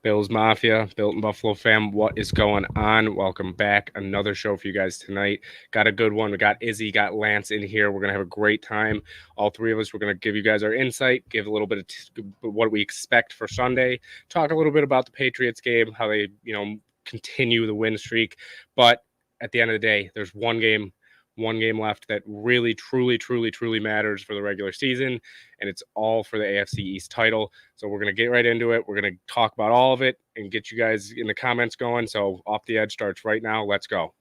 Bills Mafia, Built in Buffalo fam, what is going on? Welcome back. Another show for you guys tonight. Got a good one. We got Izzy, got Lance in here. We're going to have a great time. All three of us, we're going to give you guys our insight, give a little bit of what we expect for Sunday, talk a little bit about the Patriots game, how they, continue the win streak. But at the end of the day, there's one game left that really, truly, truly, truly matters for the regular season, and it's all for the AFC East title. So we're going to get right into it. We're going to talk about all of it and get you guys in the comments going. So Off the Edge starts right now. Let's go.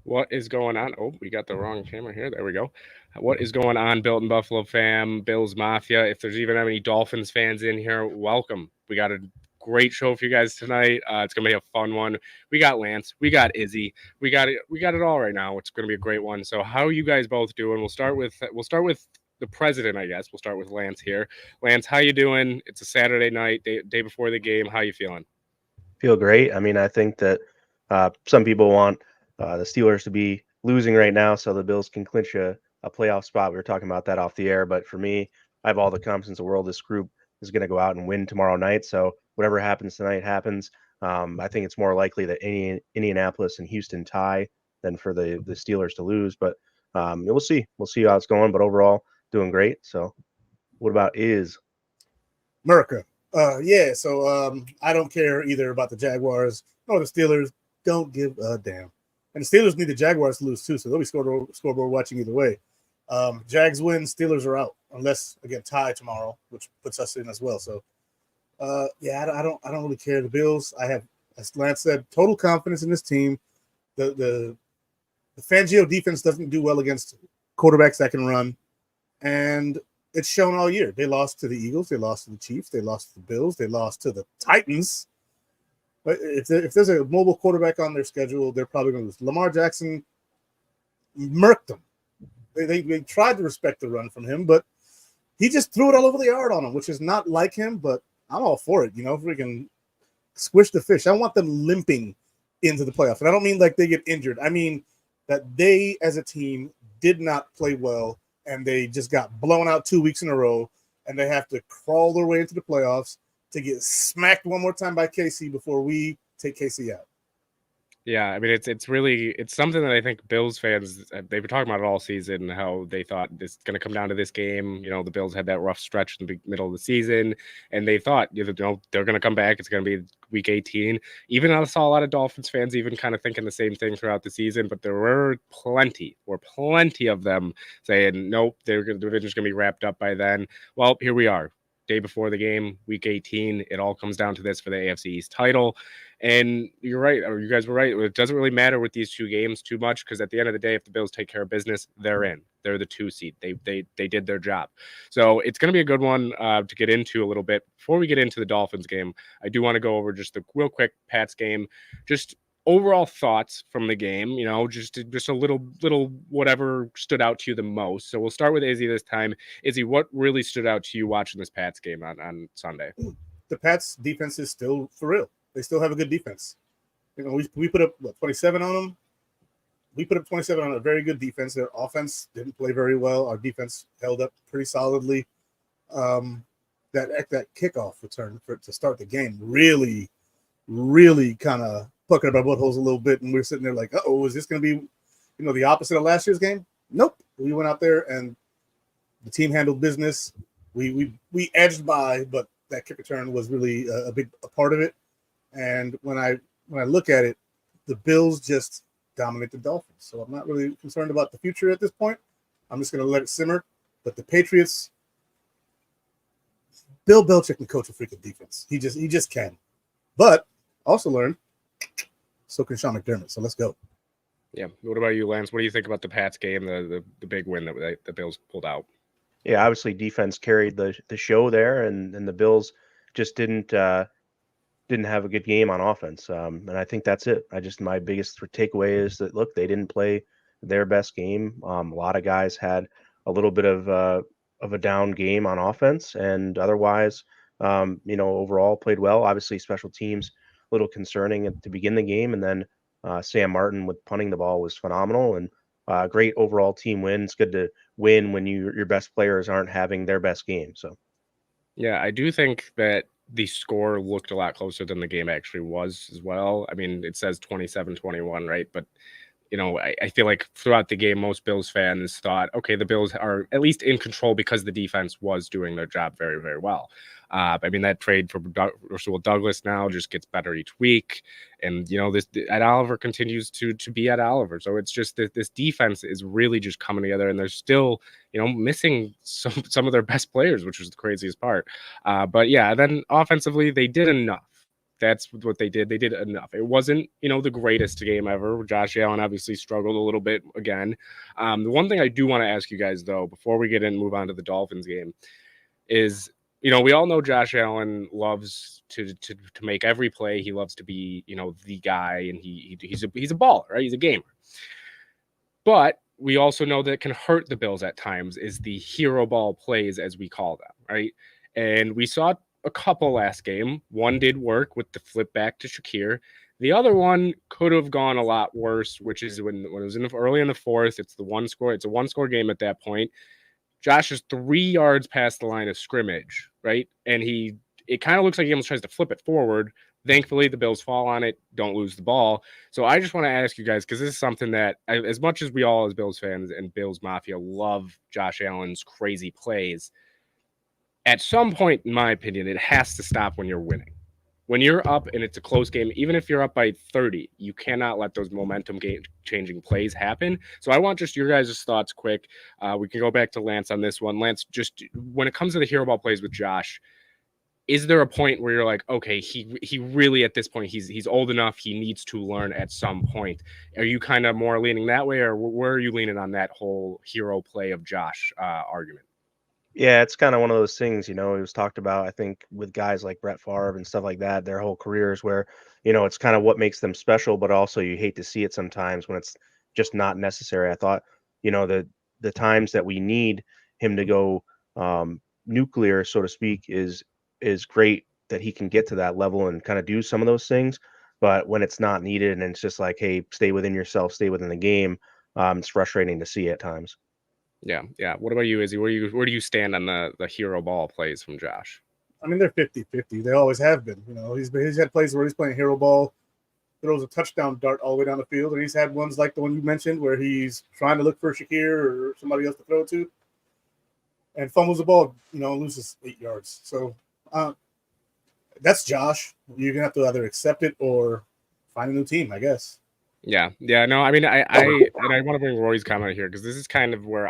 What is going on? Oh, we got the wrong camera here. There we go. What is going on, Built in Buffalo fam, Bills Mafia? If there's even any Dolphins fans in here, welcome. We got a great show for you guys tonight. It's gonna be a fun one. We got Lance, we got Izzy, we got it all right now. It's gonna be a great one. So how are you guys both doing? We'll start with the president, I guess. We'll start with Lance here. Lance, how you doing? It's a Saturday night, day before the game. How you feeling? Feel great. I mean, I think that some people want the Steelers to be losing right now so the Bills can clinch a playoff spot. We were talking about that off the air, but for me, I have all the confidence in the world. This group is going to go out and win tomorrow night. So whatever happens tonight happens. I think it's more likely that Indianapolis and Houston tie than for the Steelers to lose. But we'll see. We'll see how it's going. But overall, doing great. So what about America? Yeah, so I don't care either about the Jaguars or the Steelers. Don't give a damn. And the Steelers need the Jaguars to lose too, so they'll be scoreboard watching either way. Jags win, Steelers are out, unless again tie tomorrow, which puts us in as well. So yeah, I don't really care. The Bills, I have, as Lance said, total confidence in this team. The Fangio defense doesn't do well against quarterbacks that can run, and it's shown all year. They lost to the Eagles, they lost to the Chiefs, they lost to the Bills, they lost to the Titans. But if there's a mobile quarterback on their schedule, they're probably going to lose. Lamar Jackson murked them. They tried to respect the run from him, but he just threw it all over the yard on them, which is not like him, but I'm all for it. Freaking squish the fish. I want them limping into the playoffs. And I don't mean like they get injured. I mean that they, as a team, did not play well, and they just got blown out 2 weeks in a row, and they have to crawl their way into the playoffs to get smacked one more time by KC before we take KC out. Yeah, I mean it's something that I think Bills fans, they've been talking about it all season, how they thought it's going to come down to this game. The Bills had that rough stretch in the middle of the season, and they thought they're going to come back. It's going to be week 18. Even I saw a lot of Dolphins fans even kind of thinking the same thing throughout the season, but there were plenty of them saying nope, the division's going to be wrapped up by then. Well, here we are. Day before the game, week 18, it all comes down to this for the AFC East title. And you're right, or you guys were right. It doesn't really matter with these two games too much, because at the end of the day, if the Bills take care of business, they're in. They're the 2 seed. They did their job. So it's going to be a good one to get into a little bit. Before we get into the Dolphins game, I do want to go over just the real quick Pats game. Just overall thoughts from the game, just a little whatever stood out to you the most. So we'll start with Izzy this time. Izzy, what really stood out to you watching this Pats game on Sunday? The Pats defense is still for real. They still have a good defense. We put up 27 on them. We put up 27 on a very good defense. Their offense didn't play very well. Our defense held up pretty solidly. That kickoff return to start the game really kind of puckered our buttholes a little bit, and we were sitting there like, uh-oh, is this going to be, the opposite of last year's game? Nope. We went out there and the team handled business. We edged by, but that kick return was really a big part of it. And when I look at it, the Bills just dominate the Dolphins. So I'm not really concerned about the future at this point. I'm just going to let it simmer. But the Patriots, Bill Belichick can coach a freaking defense. He just can. But also learn, so can Sean McDermott. So let's go. Yeah. What about you, Lance? What do you think about the Pats game, the big win that the Bills pulled out? Yeah, obviously defense carried the show there, and the Bills just didn't have a good game on offense. And I think that's it. My biggest takeaway is that, look, they didn't play their best game. A lot of guys had a little bit of of a down game on offense, and otherwise, overall played well. Obviously, special teams a little concerning to begin the game, and then Sam Martin with punting the ball was phenomenal, and great overall team win. It's good to win when your best players aren't having their best game. So, yeah, I do think that the score looked a lot closer than the game actually was as well. I mean, it says 27-21, right? But I feel like throughout the game, most Bills fans thought, okay, the Bills are at least in control because the defense was doing their job very, very well. I mean, that trade for Rasul Douglas now just gets better each week. And, this Ed Oliver continues to be Ed Oliver. So it's just that this defense is really just coming together, and they're still, missing some of their best players, which is the craziest part. But yeah, then offensively, they did enough. That's what they did. They did enough. It wasn't, the greatest game ever. Josh Allen obviously struggled a little bit again. The one thing I do want to ask you guys, though, before we get in and move on to the Dolphins game is, we all know Josh Allen loves to make every play. He loves to be, the guy, and he's a baller, right? He's a gamer. But we also know that it can hurt the Bills at times is the hero ball plays, as we call them, right? And we saw a couple last game. One did work with the flip back to Shakir. The other one could have gone a lot worse, which is when it was early in the fourth. It's a one score game at that point. Josh is 3 yards past the line of scrimmage, right? And it kind of looks like he almost tries to flip it forward. Thankfully, the Bills fall on it, don't lose the ball. So I just want to ask you guys, because this is something that, as much as we all as Bills fans and Bills Mafia love Josh Allen's crazy plays, at some point, in my opinion, it has to stop when you're winning. When you're up and it's a close game, even if you're up by 30, you cannot let those momentum changing plays happen. So I want just your guys' thoughts quick. We can go back to Lance on this one. Lance, just when it comes to the hero ball plays with Josh, is there a point where you're like, okay, he really at this point, he's old enough, he needs to learn at some point? Are you kind of more leaning that way, or where are you leaning on that whole hero play of Josh argument? yeah, it's kind of one of those things, it was talked about, I think, with guys like Brett Favre and stuff like that, their whole careers where, it's kind of what makes them special, but also you hate to see it sometimes when it's just not necessary. I thought, the times that we need him to go nuclear, so to speak, is great that he can get to that level and kind of do some of those things. But when it's not needed and it's just like, hey, stay within yourself, stay within the game, it's frustrating to see at times. Yeah. What about you, Izzy? Where do you stand on the hero ball plays from Josh? I mean, they're 50-50. They always have been. He's had plays where he's playing hero ball, throws a touchdown dart all the way down the field, and he's had ones like the one you mentioned where he's trying to look for Shakir or somebody else to throw to, and fumbles the ball, loses 8 yards. So that's Josh. You're gonna have to either accept it or find a new team, I guess. Yeah. No, I mean, I want to bring Roy's comment here because this is kind of where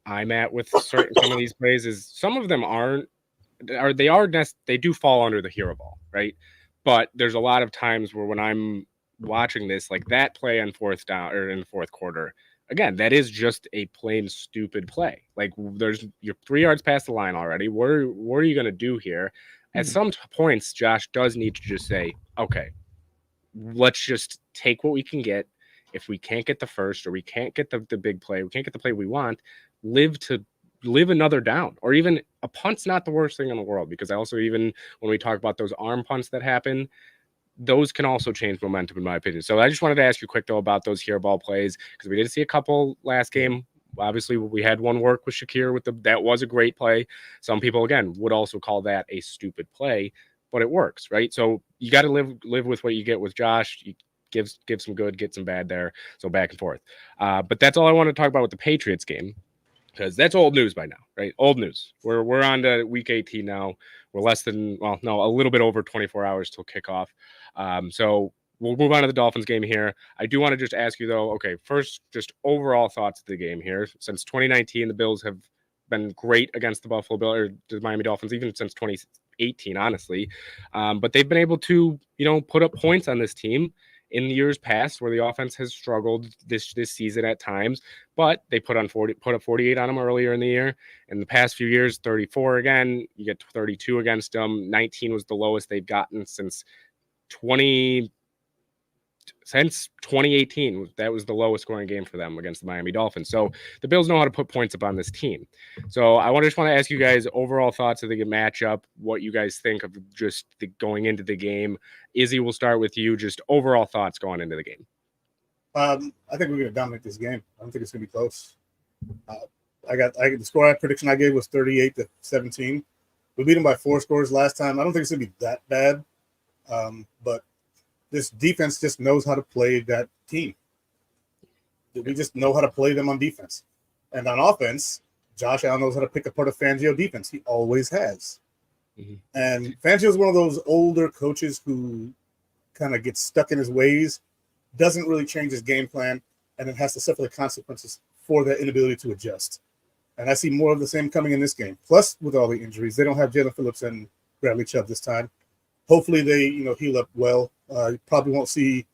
I'm at with some of these plays. Is some of them they do fall under the hero ball, right? But there's a lot of times where when I'm watching this, like that play on fourth down or in the fourth quarter, again, that is just a plain stupid play. Like you're 3 yards past the line already. What are you gonna do here? At some points, Josh does need to just say, okay, let's just take what we can get. If we can't get the first, or we can't get the big play, we can't get the play we want, live another down. Or even a punt's not the worst thing in the world, because I also, even when we talk about those arm punts that happen, those can also change momentum, in my opinion. So I just wanted to ask you quick, though, about those hero ball plays, because we did see a couple last game. Obviously, we had one work with Shakir that was a great play. Some people, again, would also call that a stupid play, but it works, right? So you got to live with what you get with Josh. You give some good, get some bad there. So back and forth. But that's all I want to talk about with the Patriots game, because that's old news by now, right? Old news. We're on to week 18 now. We're a little bit over 24 hours till kickoff. So we'll move on to the Dolphins game here. I do want to just ask you, though, okay, first, just overall thoughts of the game here. Since 2019, the Bills have been great against the the Miami Dolphins, even since 2018, honestly. But they've been able to, put up points on this team in the years past, where the offense has struggled this season at times, but they put up 48 on them earlier in the year. In the past few years, 34 again. You get 32 against them. 19 was the lowest they've gotten since 2016, since 2018. That was the lowest scoring game for them against the Miami Dolphins. So the Bills know how to put points up on this team. So I just want to ask you guys overall thoughts of the matchup, what you guys think of just going into the game. Izzy, we'll start with you. Just overall thoughts going into the game. I think we're going to dominate this game. I don't think it's going to be close. The score prediction I gave was 38-17. We beat them by 4 scores last time. I don't think it's going to be that bad, but this defense just knows how to play that team. We just know how to play them on defense. And on offense, Josh Allen knows how to pick apart a Fangio defense. He always has. Mm-hmm. And Fangio is one of those older coaches who kind of gets stuck in his ways, doesn't really change his game plan, and then has to suffer the consequences for that inability to adjust. And I see more of the same coming in this game. Plus, with all the injuries, they don't have Jalen Phillips and Bradley Chubb this time. Hopefully they, heal up well. You probably won't see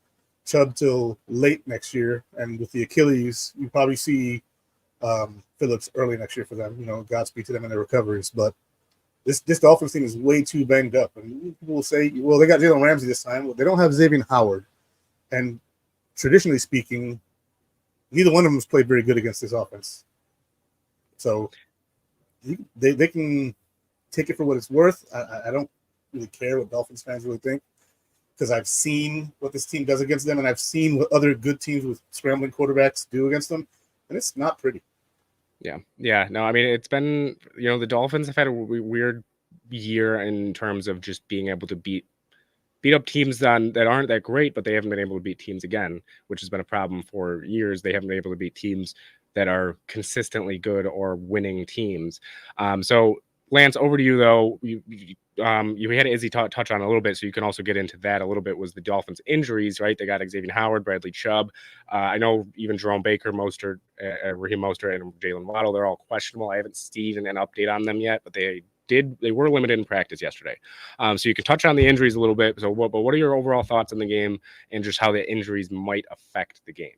Chubb till late next year. And with the Achilles, you probably see Phillips early next year for them. Godspeed to them in their recoveries. But this Dolphins team is way too banged up. And people will say, well, they got Jalen Ramsey this time. Well, they don't have Xavier Howard. And traditionally speaking, neither one of them has played very good against this offense. So they can take it for what it's worth. I don't really care what Dolphins fans really think, because I've seen what this team does against them, and I've seen what other good teams with scrambling quarterbacks do against them, and it's not pretty. Yeah. No, I mean, it's been, the Dolphins have had a weird year in terms of just being able to beat up teams that aren't that great, but they haven't been able to beat teams again, which has been a problem for years. They haven't been able to beat teams that are consistently good or winning teams. So Lance, over to you though. You had Izzy touch on a little bit, so you can also get into that a little bit. Was the Dolphins' injuries, right? They got Xavier Howard, Bradley Chubb. I know even Jerome Baker, Mostert, Raheem Mostert, and Jalen Waddle, they're all questionable. I haven't seen an update on them yet, but they were limited in practice yesterday. So you can touch on the injuries a little bit. So but what are your overall thoughts on the game and just how the injuries might affect the game?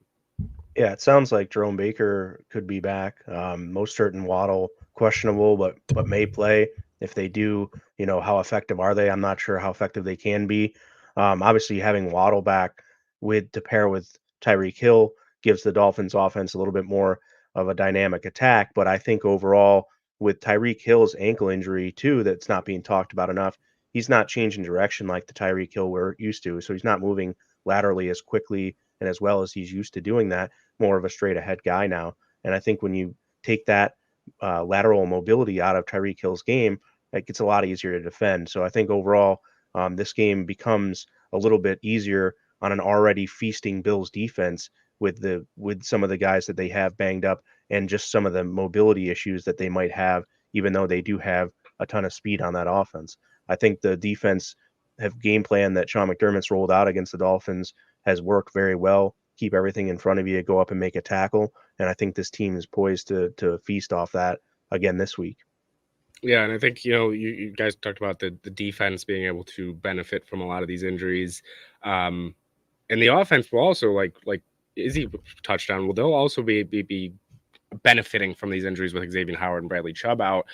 Yeah, it sounds like Jerome Baker could be back. Mostert and Waddle questionable, but may play. If they do, how effective are they? I'm not sure how effective they can be. Obviously, having Waddle back to pair with Tyreek Hill gives the Dolphins offense a little bit more of a dynamic attack. But I think overall, with Tyreek Hill's ankle injury too, that's not being talked about enough, he's not changing direction like the Tyreek Hill we're used to. So he's not moving laterally as quickly and as well as he's used to doing that. More of a straight ahead guy now. And I think when you take that lateral mobility out of Tyreek Hill's game, it gets a lot easier to defend. So I think overall, this game becomes a little bit easier on an already feasting Bills defense with some of the guys that they have banged up and just some of the mobility issues that they might have, even though they do have a ton of speed on that offense. I think the defense game plan that Sean McDermott's rolled out against the Dolphins has worked very well. Keep everything in front of you, go up and make a tackle. And I think this team is poised to feast off that again this week. Yeah, and I think, you guys talked about the defense being able to benefit from a lot of these injuries. And the offense will also, like Izzy touched on, they'll also be benefiting from these injuries with Xavier Howard and Bradley Chubb out.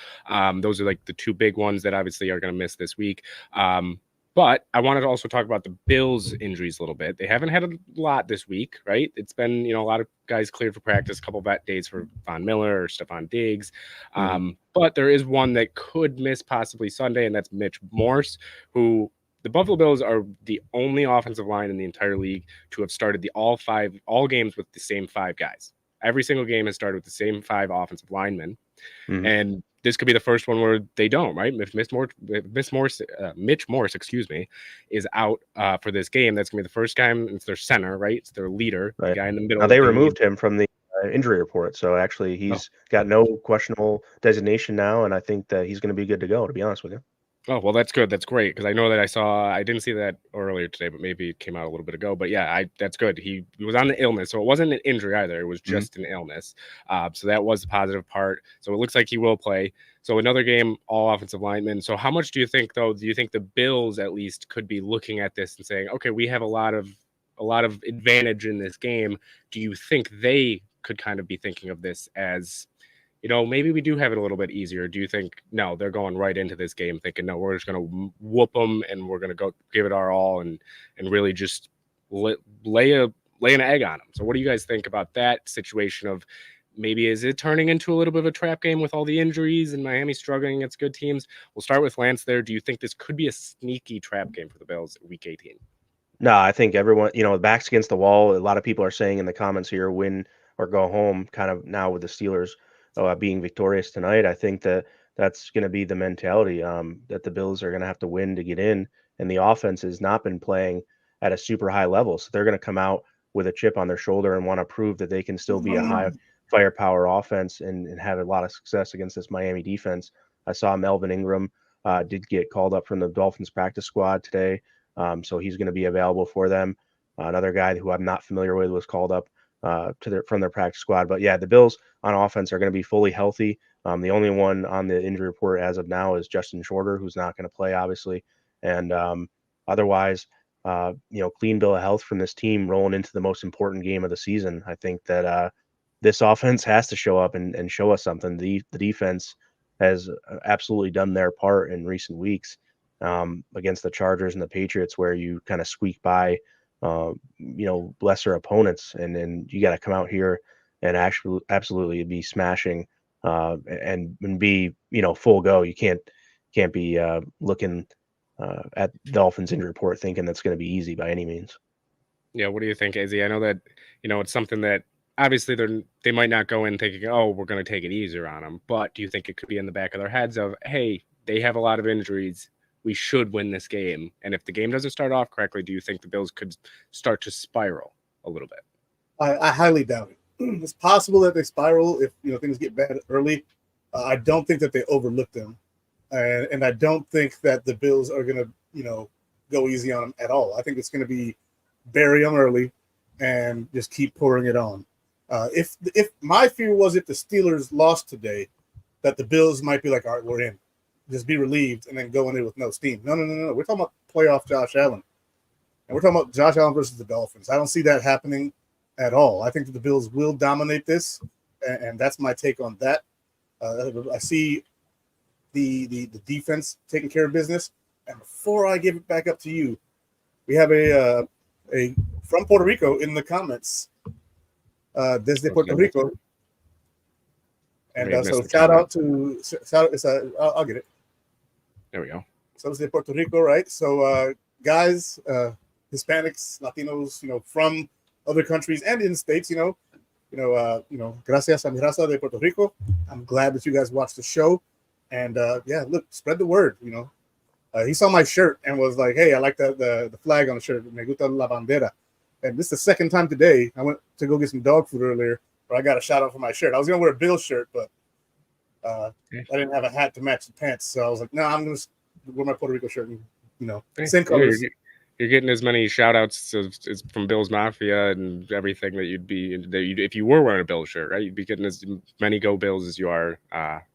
Those are like the two big ones that obviously are going to miss this week. But I wanted to also talk about the Bills' injuries a little bit. They haven't had a lot this week, right? It's been, a lot of guys cleared for practice, a couple of vet days for Von Miller or Stephon Diggs. But there is one that could miss possibly Sunday, and that's Mitch Morse, who the Buffalo Bills are the only offensive line in the entire league to have started all games with the same 5 guys. Every single game has started with the same 5 offensive linemen. And this could be the first one where they don't, right? If Mitch Morse, is out for this game, that's going to be the first time. It's their center, right? It's their leader, right. The guy in the middle. Now, they removed him from the injury report. So actually, he's got no questionable designation now. And I think that he's going to be good to go, to be honest with you. Oh, well, that's good. That's great. Because I know that I didn't see that earlier today, but maybe it came out a little bit ago. But yeah, that's good. He was on the illness. So it wasn't an injury either. It was just an illness. So that was the positive part. So it looks like he will play. So another game, all offensive linemen. So how much do you think, though, the Bills at least could be looking at this and saying, okay, we have a lot of advantage in this game. Do you think they could kind of be thinking of this as, maybe we do have it a little bit easier? Do you think, no, they're going right into this game thinking, no, we're just going to whoop them and we're going to go give it our all and really just lay an egg on them. So what do you guys think about that situation of maybe is it turning into a little bit of a trap game with all the injuries and Miami struggling against good teams? We'll start with Lance there. Do you think this could be a sneaky trap game for the Bills week 18? No, I think everyone, backs against the wall. A lot of people are saying in the comments here, win or go home, kind of now with the Steelers being victorious tonight. I think that that's going to be the mentality that the Bills are going to have to win to get in. And the offense has not been playing at a super high level. So they're going to come out with a chip on their shoulder and want to prove that they can still be a high firepower offense and have a lot of success against this Miami defense. I saw Melvin Ingram did get called up from the Dolphins practice squad today. So he's going to be available for them. Another guy who I'm not familiar with was called up from their practice squad. But yeah, the Bills on offense are going to be fully healthy. The only one on the injury report as of now is Justin Shorter, who's not going to play, obviously. And otherwise, clean bill of health from this team rolling into the most important game of the season. I think that this offense has to show up and show us something. The defense has absolutely done their part in recent weeks. Against the Chargers and the Patriots, where you kind of squeak by, lesser opponents, and then you got to come out here and actually absolutely be smashing and be full go. You can't be looking at Dolphins injury report thinking that's going to be easy by any means. Yeah, what do you think, Izzy? I know that it's something that obviously they might not go in thinking, oh, we're going to take it easier on them, but do you think it could be in the back of their heads of, hey, they have a lot of injuries, we should win this game? And if the game doesn't start off correctly, do you think the Bills could start to spiral a little bit? I highly doubt it. It's possible that they spiral if things get bad early. I don't think that they overlook them, and I don't think that the Bills are going to go easy on them at all. I think it's going to be bury them early and just keep pouring it on. If my fear was if the Steelers lost today, that the Bills might be like, all right, we're in. Just be relieved and then go in there with no steam. No. We're talking about playoff Josh Allen. And we're talking about Josh Allen versus the Dolphins. I don't see that happening at all. I think that the Bills will dominate this, and that's my take on that. I see the defense taking care of business. And before I give it back up to you, we have a from Puerto Rico in the comments. Desde Puerto Rico. And so shout out to I'll get it. There we go. So it's Puerto Rico, right? So guys, Hispanics, Latinos, from other countries and in the States, gracias a mi raza de Puerto Rico. I'm glad that you guys watched the show. And look, spread the word, He saw my shirt and was like, hey, I like the flag on the shirt. Me gusta la bandera. And this is the second time today. I went to go get some dog food earlier, but I got a shout out for my shirt. I was going to wear a Bill shirt, but I didn't have a hat to match the pants. So I was like, no, I'm going to wear my Puerto Rico shirt and, same colors. You're getting as many shout outs as from Bill's Mafia and everything that if you were wearing a Bill shirt, right? You'd be getting as many Go Bills as you are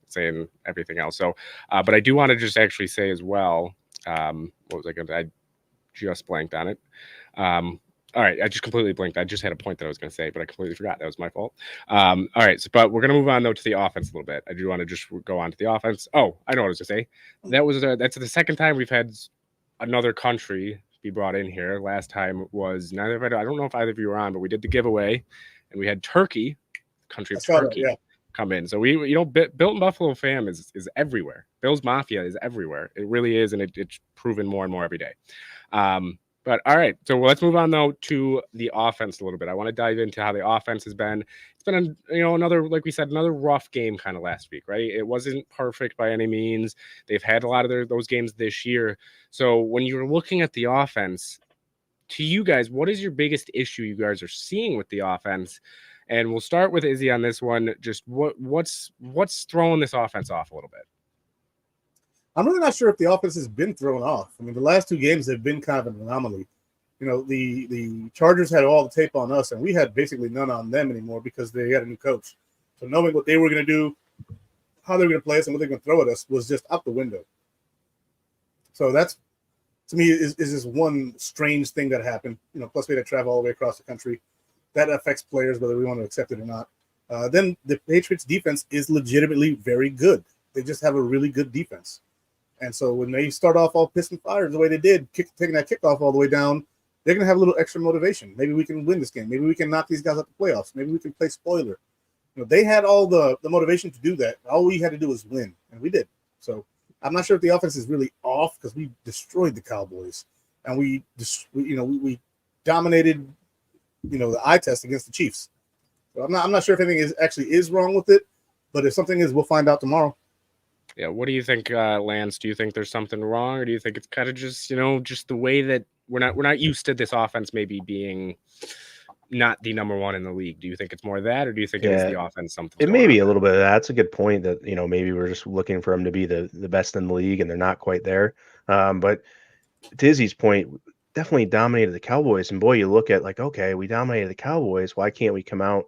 saying everything else. So, but I do want to just actually say as well, what was I going to, I just blanked on it. All right, I just completely blinked. I just had a point that I was going to say, but I completely forgot. That was my fault. All right, but we're going to move on, though, to the offense a little bit. I do want to just go on to the offense. Oh, I know what I was going to say. That's the second time we've had another country be brought in here. Last time was I don't know if either of you were on, but we did the giveaway, and we had Turkey, country of Turkey, come in. So we, Built in Buffalo fam is everywhere. Bill's Mafia is everywhere. It really is, and it's proven more and more every day. But all right, so let's move on though to the offense a little bit. I want to dive into how the offense has been. It's been another, like we said, another rough game kind of last week, right? It wasn't perfect by any means. They've had a lot of those games this year. So when you're looking at the offense, to you guys, what is your biggest issue you guys are seeing with the offense? And we'll start with Izzy on this one. Just what's throwing this offense off a little bit? I'm really not sure if the offense has been thrown off. I mean, the last two games have been kind of an anomaly. The Chargers had all the tape on us, and we had basically none on them anymore because they had a new coach. So knowing what they were going to do, how they were going to play us, and what they were going to throw at us was just out the window. So that's, to me, is just one strange thing that happened. Plus we had to travel all the way across the country. That affects players, whether we want to accept it or not. Then the Patriots defense is legitimately very good. They just have a really good defense. And so when they start off all pissed and fired the way they did, taking that kickoff all the way down, they're going to have a little extra motivation. Maybe we can win this game. Maybe we can knock these guys out the playoffs. Maybe we can play spoiler. They had all the motivation to do that. All we had to do was win, and we did. So I'm not sure if the offense is really off because we destroyed the Cowboys, and we dominated, the eye test against the Chiefs. So I'm not sure if anything is wrong with it, but if something is, we'll find out tomorrow. Yeah, what do you think, Lance? Do you think there's something wrong, or do you think it's kind of just just the way that we're not used to this offense maybe being not the number one in the league? Do you think it's more of that, or do you think it is the offense? Something it may be a little bit of that. That's a good point that maybe we're just looking for them to be the best in the league and they're not quite there. But to Izzy's point, definitely dominated the Cowboys, and boy, you look at like, okay, we dominated the Cowboys, why can't we come out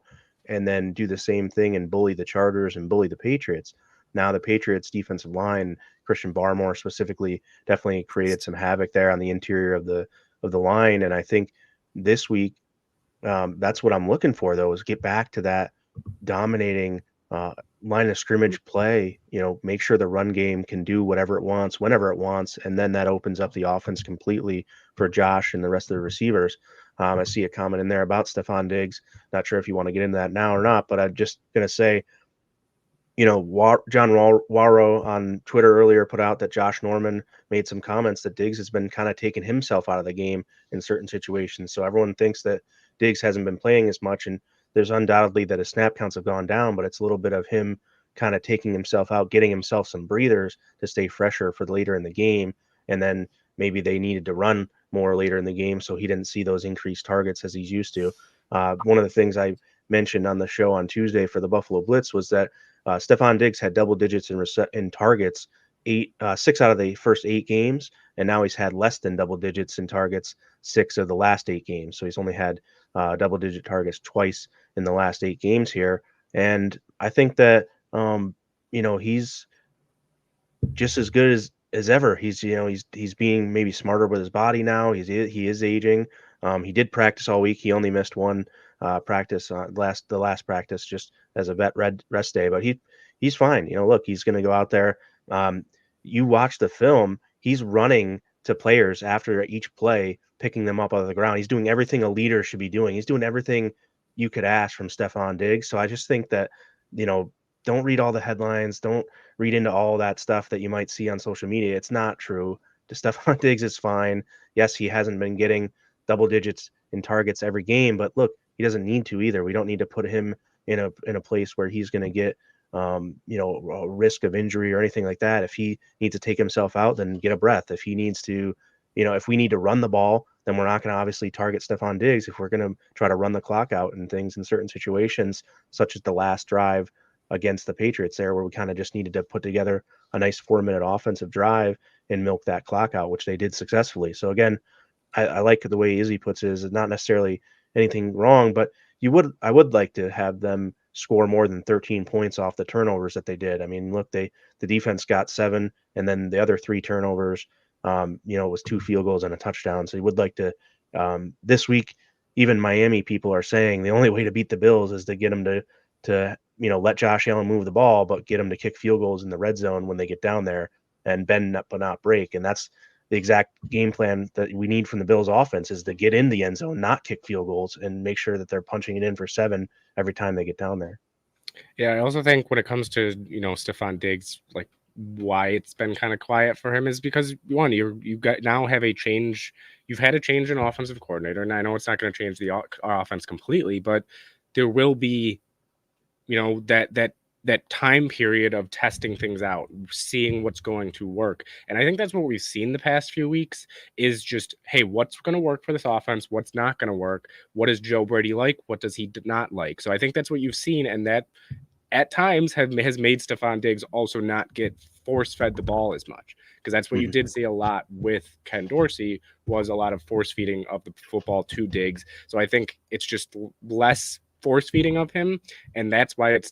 and then do the same thing and bully the Chargers and bully the Patriots? Now the Patriots defensive line, Christian Barmore specifically, definitely created some havoc there on the interior of the line, and I think this week that's what I'm looking for, though, is get back to that dominating line of scrimmage play. Make sure the run game can do whatever it wants, whenever it wants, and then that opens up the offense completely for Josh and the rest of the receivers. I see a comment in there about Stephon Diggs. Not sure if you want to get into that now or not, but I'm just going to say, John Warrow on Twitter earlier put out that Josh Norman made some comments that Diggs has been kind of taking himself out of the game in certain situations. So everyone thinks that Diggs hasn't been playing as much, and there's undoubtedly that his snap counts have gone down, but it's a little bit of him kind of taking himself out, getting himself some breathers to stay fresher for later in the game. And then maybe they needed to run more later in the game, so he didn't see those increased targets as he's used to. One of the things I mentioned on the show on Tuesday for the Buffalo Blitz was that Stephon Diggs had double digits in targets 6 out of the first 8 games, and now he's had less than double digits in targets 6 of the last 8 games. So he's only had double-digit targets twice in the last 8 games here, and I think that he's just as good as ever. He's he's being maybe smarter with his body now. He is aging. He did practice all week. He only missed one practice, the last practice, just as a vet rest day. But he's fine. Look, he's going to go out there. You watch the film. He's running to players after each play, picking them up out of the ground. He's doing everything a leader should be doing. He's doing everything you could ask from Stephon Diggs. So I just think that don't read all the headlines. Don't read into all that stuff that you might see on social media. It's not true. Stephon Diggs is fine. Yes, he hasn't been getting double digits in targets every game, but look, he doesn't need to either. We don't need to put him in a place where he's going to get a risk of injury or anything like that. If he needs to take himself out, then get a breath. If he needs to, if we need to run the ball, then we're not going to obviously target Stephon Diggs. If we're going to try to run the clock out and things in certain situations, such as the last drive against the Patriots there, where we kind of just needed to put together a nice 4-minute offensive drive and milk that clock out, which they did successfully. So again, I like the way Izzy puts it, is not necessarily anything wrong, but I would like to have them score more than 13 points off the turnovers that they did. I mean, look, the defense got 7, and then the other 3 turnovers, was 2 field goals and a touchdown. So you would like to, this week, even Miami people are saying the only way to beat the Bills is to get them to let Josh Allen move the ball, but get them to kick field goals in the red zone when they get down there and bend but not break. And that's the exact game plan that we need from the Bills offense, is to get in the end zone, not kick field goals, and make sure that they're punching it in for 7 every time they get down there. Yeah, I also think when it comes to, Stephon Diggs, like why it's been kind of quiet for him is because you've got now have a change. You've had a change in offensive coordinator, and I know it's not going to change the offense completely, but there will be, that time period of testing things out, seeing what's going to work. And I think that's what we've seen the past few weeks, is just, hey, what's going to work for this offense? What's not going to work? What does Joe Brady like? What does he not like? So I think that's what you've seen. And that at times has made Stephon Diggs also not get force-fed the ball as much, because that's what you did see a lot with Ken Dorsey, was a lot of force-feeding of the football to Diggs. So I think it's just less force-feeding of him, and that's why it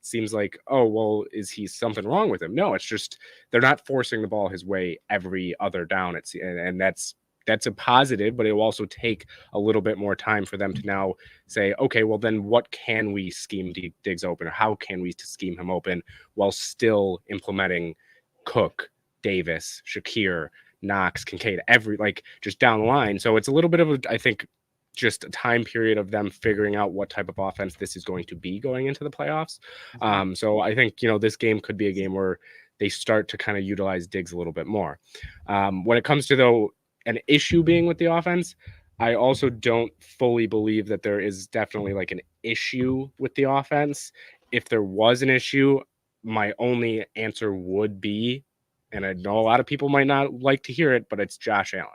seems like, oh, well, is he something wrong with him? No, it's just they're not forcing the ball his way every other down. And that's a positive, but it will also take a little bit more time for them to now say, okay, well, then what can we scheme Diggs open, or how can we scheme him open while still implementing Cook, Davis, Shakir, Knox, Kincaid, just down the line. So it's a little bit of I think, just a time period of them figuring out what type of offense this is going to be going into the playoffs. So I think, this game could be a game where they start to kind of utilize Diggs a little bit more. When it comes to, though, an issue being with the offense, I also don't fully believe that there is definitely like an issue with the offense. If there was an issue, my only answer would be, and I know a lot of people might not like to hear it, but it's Josh Allen.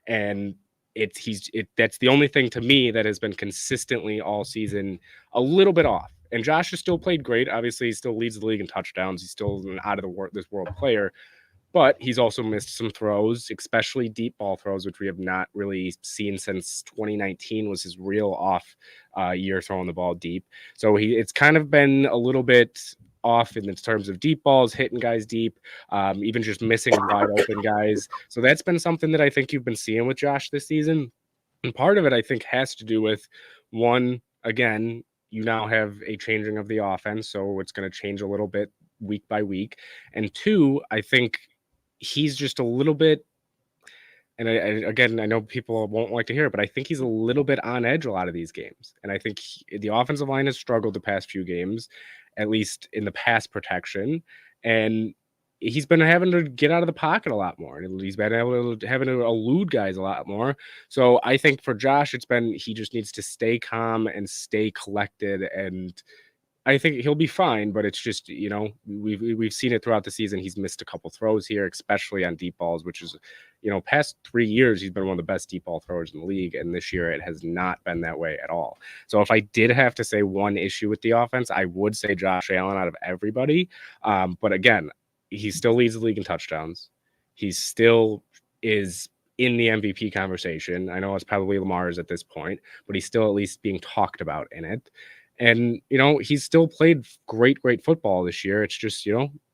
And that's the only thing to me that has been consistently all season a little bit off. And Josh has still played great. Obviously, he still leads the league in touchdowns. He's still an out of this world player, but he's also missed some throws, especially deep ball throws, which we have not really seen since 2019 was his real off year throwing the ball deep. So it's kind of been a little bit off in terms of deep balls, hitting guys deep, even just missing wide open guys. So that's been something that I think you've been seeing with Josh this season. And part of it, I think, has to do with, one, again, you now have a changing of the offense, so it's going to change a little bit week by week. And two, I think he's just a little bit, and I know people won't like to hear it, but I think he's a little bit on edge a lot of these games. And I think the offensive line has struggled the past few games, at least in the pass protection. And he's been having to get out of the pocket a lot more. And he's been having to elude guys a lot more. So I think for Josh, he just needs to stay calm and stay collected. And I think he'll be fine, but it's just, we've seen it throughout the season. He's missed a couple throws here, especially on deep balls, which is, past 3 years, he's been one of the best deep ball throwers in the league. And this year it has not been that way at all. So if I did have to say one issue with the offense, I would say Josh Allen out of everybody. But again, he still leads the league in touchdowns. He still is in the MVP conversation. I know it's probably Lamar's at this point, but he's still at least being talked about in it. And, he's still played great football this year. It's just,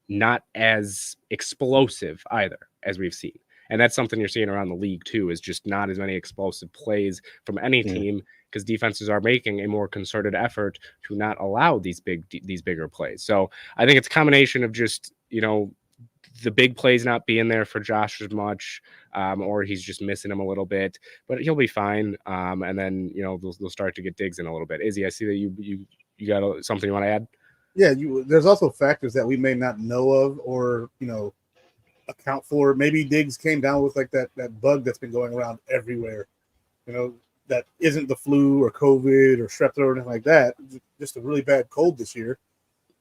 not as explosive either, as we've seen. And that's something you're seeing around the league too, is just not as many explosive plays from any team, because defenses are making a more concerted effort to not allow these bigger plays. So I think it's a combination of just, the big plays not being there for Josh as much, or he's just missing him a little bit, but he'll be fine. And then, they'll start to get Diggs in a little bit. Izzy, I see that you got something you want to add? Yeah, there's also factors that we may not know of or, account for. Maybe Diggs came down with like that bug that's been going around everywhere, that isn't the flu or COVID or strep throat or anything like that. Just a really bad cold this year,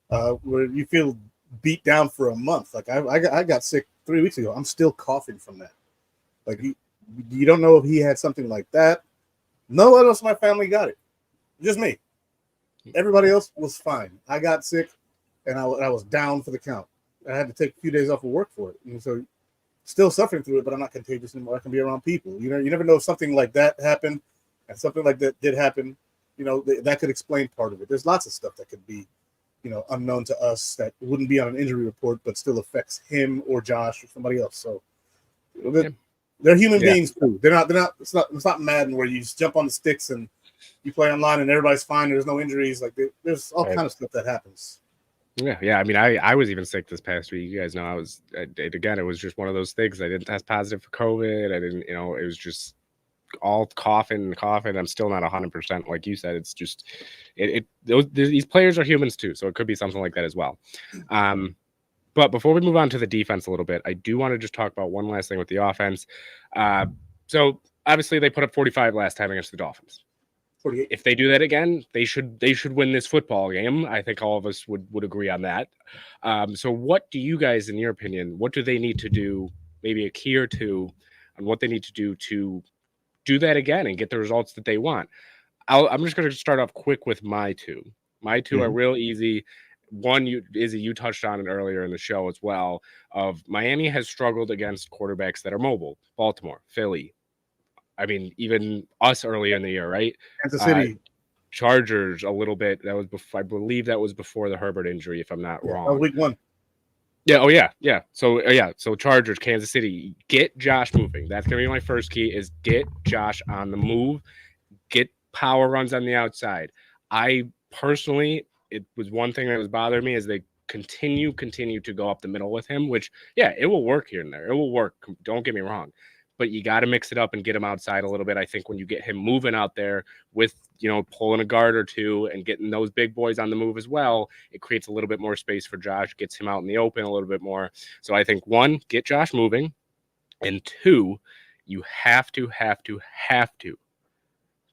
where you feel beat down for a month. Like I got sick 3 weeks ago. I'm still coughing from that. Like you don't know if he had something like that. No one else in my family got it. Just me. Everybody else was fine. I got sick, and I was down for the count. I had to take a few days off of work for it. And so still suffering through it, but I'm not contagious anymore. I can be around people. You never know if something like that happened, and something like that did happen. That could explain part of it. There's lots of stuff that could be unknown to us that wouldn't be on an injury report, but still affects him or Josh or somebody else. So they're human beings too. They're not. It's not Madden where you just jump on the sticks and you play online and everybody's fine. There's no injuries. Like there's all kind of stuff that happens. Yeah. I mean, I was even sick this past week. You guys know it was just one of those things. I didn't test positive for COVID. I didn't. It was just all coughing. I'm still not 100%. Like you said, it's just these players are humans too, so it could be something like that as well. But before we move on to the defense a little bit, I do want to just talk about one last thing with the offense. So obviously they put up 45 last time against the Dolphins. 48. If they do that again, they should win this football game. I think all of us would agree on that. So what do you guys, in your opinion, what do they need to do, maybe a key or two, on what they need to do that again and get the results that they want? I'm just going to start off quick with my two. My two are real easy. One, Izzy, you touched on it earlier in the show as well, of Miami has struggled against quarterbacks that are mobile. Baltimore, Philly. I mean, even us earlier in the year, right? Kansas City. Chargers a little bit. That was before, I believe that was before the Herbert injury, if I'm not wrong. Week 1. Yeah. Oh, yeah. So Chargers, Kansas City, get Josh moving. That's going to be my first key, is get Josh on the move, get power runs on the outside. I personally, it was one thing that was bothering me, is they continue to go up the middle with him, which, yeah, it will work here and there. It will work. Don't get me wrong. But you got to mix it up and get him outside a little bit. I think when you get him moving out there with, pulling a guard or two and getting those big boys on the move as well, it creates a little bit more space for Josh, gets him out in the open a little bit more. So I think, one, get Josh moving, and two, you have to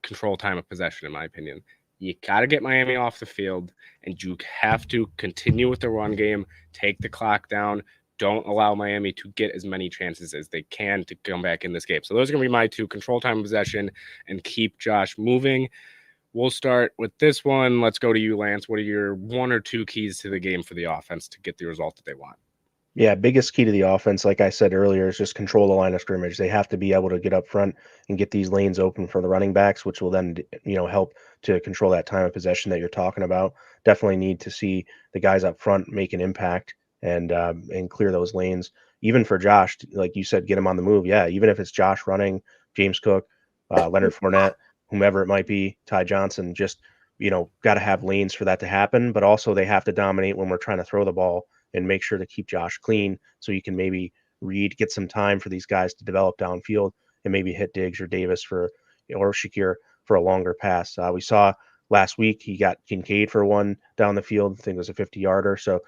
control time of possession, in my opinion. You got to get Miami off the field, and you have to continue with the run game, take the clock down. Don't allow Miami to get as many chances as they can to come back in this game. So those are going to be my two: control time of possession and keep Josh moving. We'll start with this one. Let's go to you, Lance. What are your one or two keys to the game for the offense to get the result that they want? Yeah, biggest key to the offense, like I said earlier, is just control the line of scrimmage. They have to be able to get up front and get these lanes open for the running backs, which will then, help to control that time of possession that you're talking about. Definitely need to see the guys up front make an impact and clear those lanes. Even for Josh, like you said, get him on the move. Yeah, even if it's Josh running, James Cook, Leonard Fournette, whomever it might be, Ty Johnson, just, got to have lanes for that to happen. But also they have to dominate when we're trying to throw the ball and make sure to keep Josh clean so you can maybe get some time for these guys to develop downfield and maybe hit Diggs or Davis or Shakir for a longer pass. We saw last week he got Kincaid for one down the field. I think it was a 50-yarder. So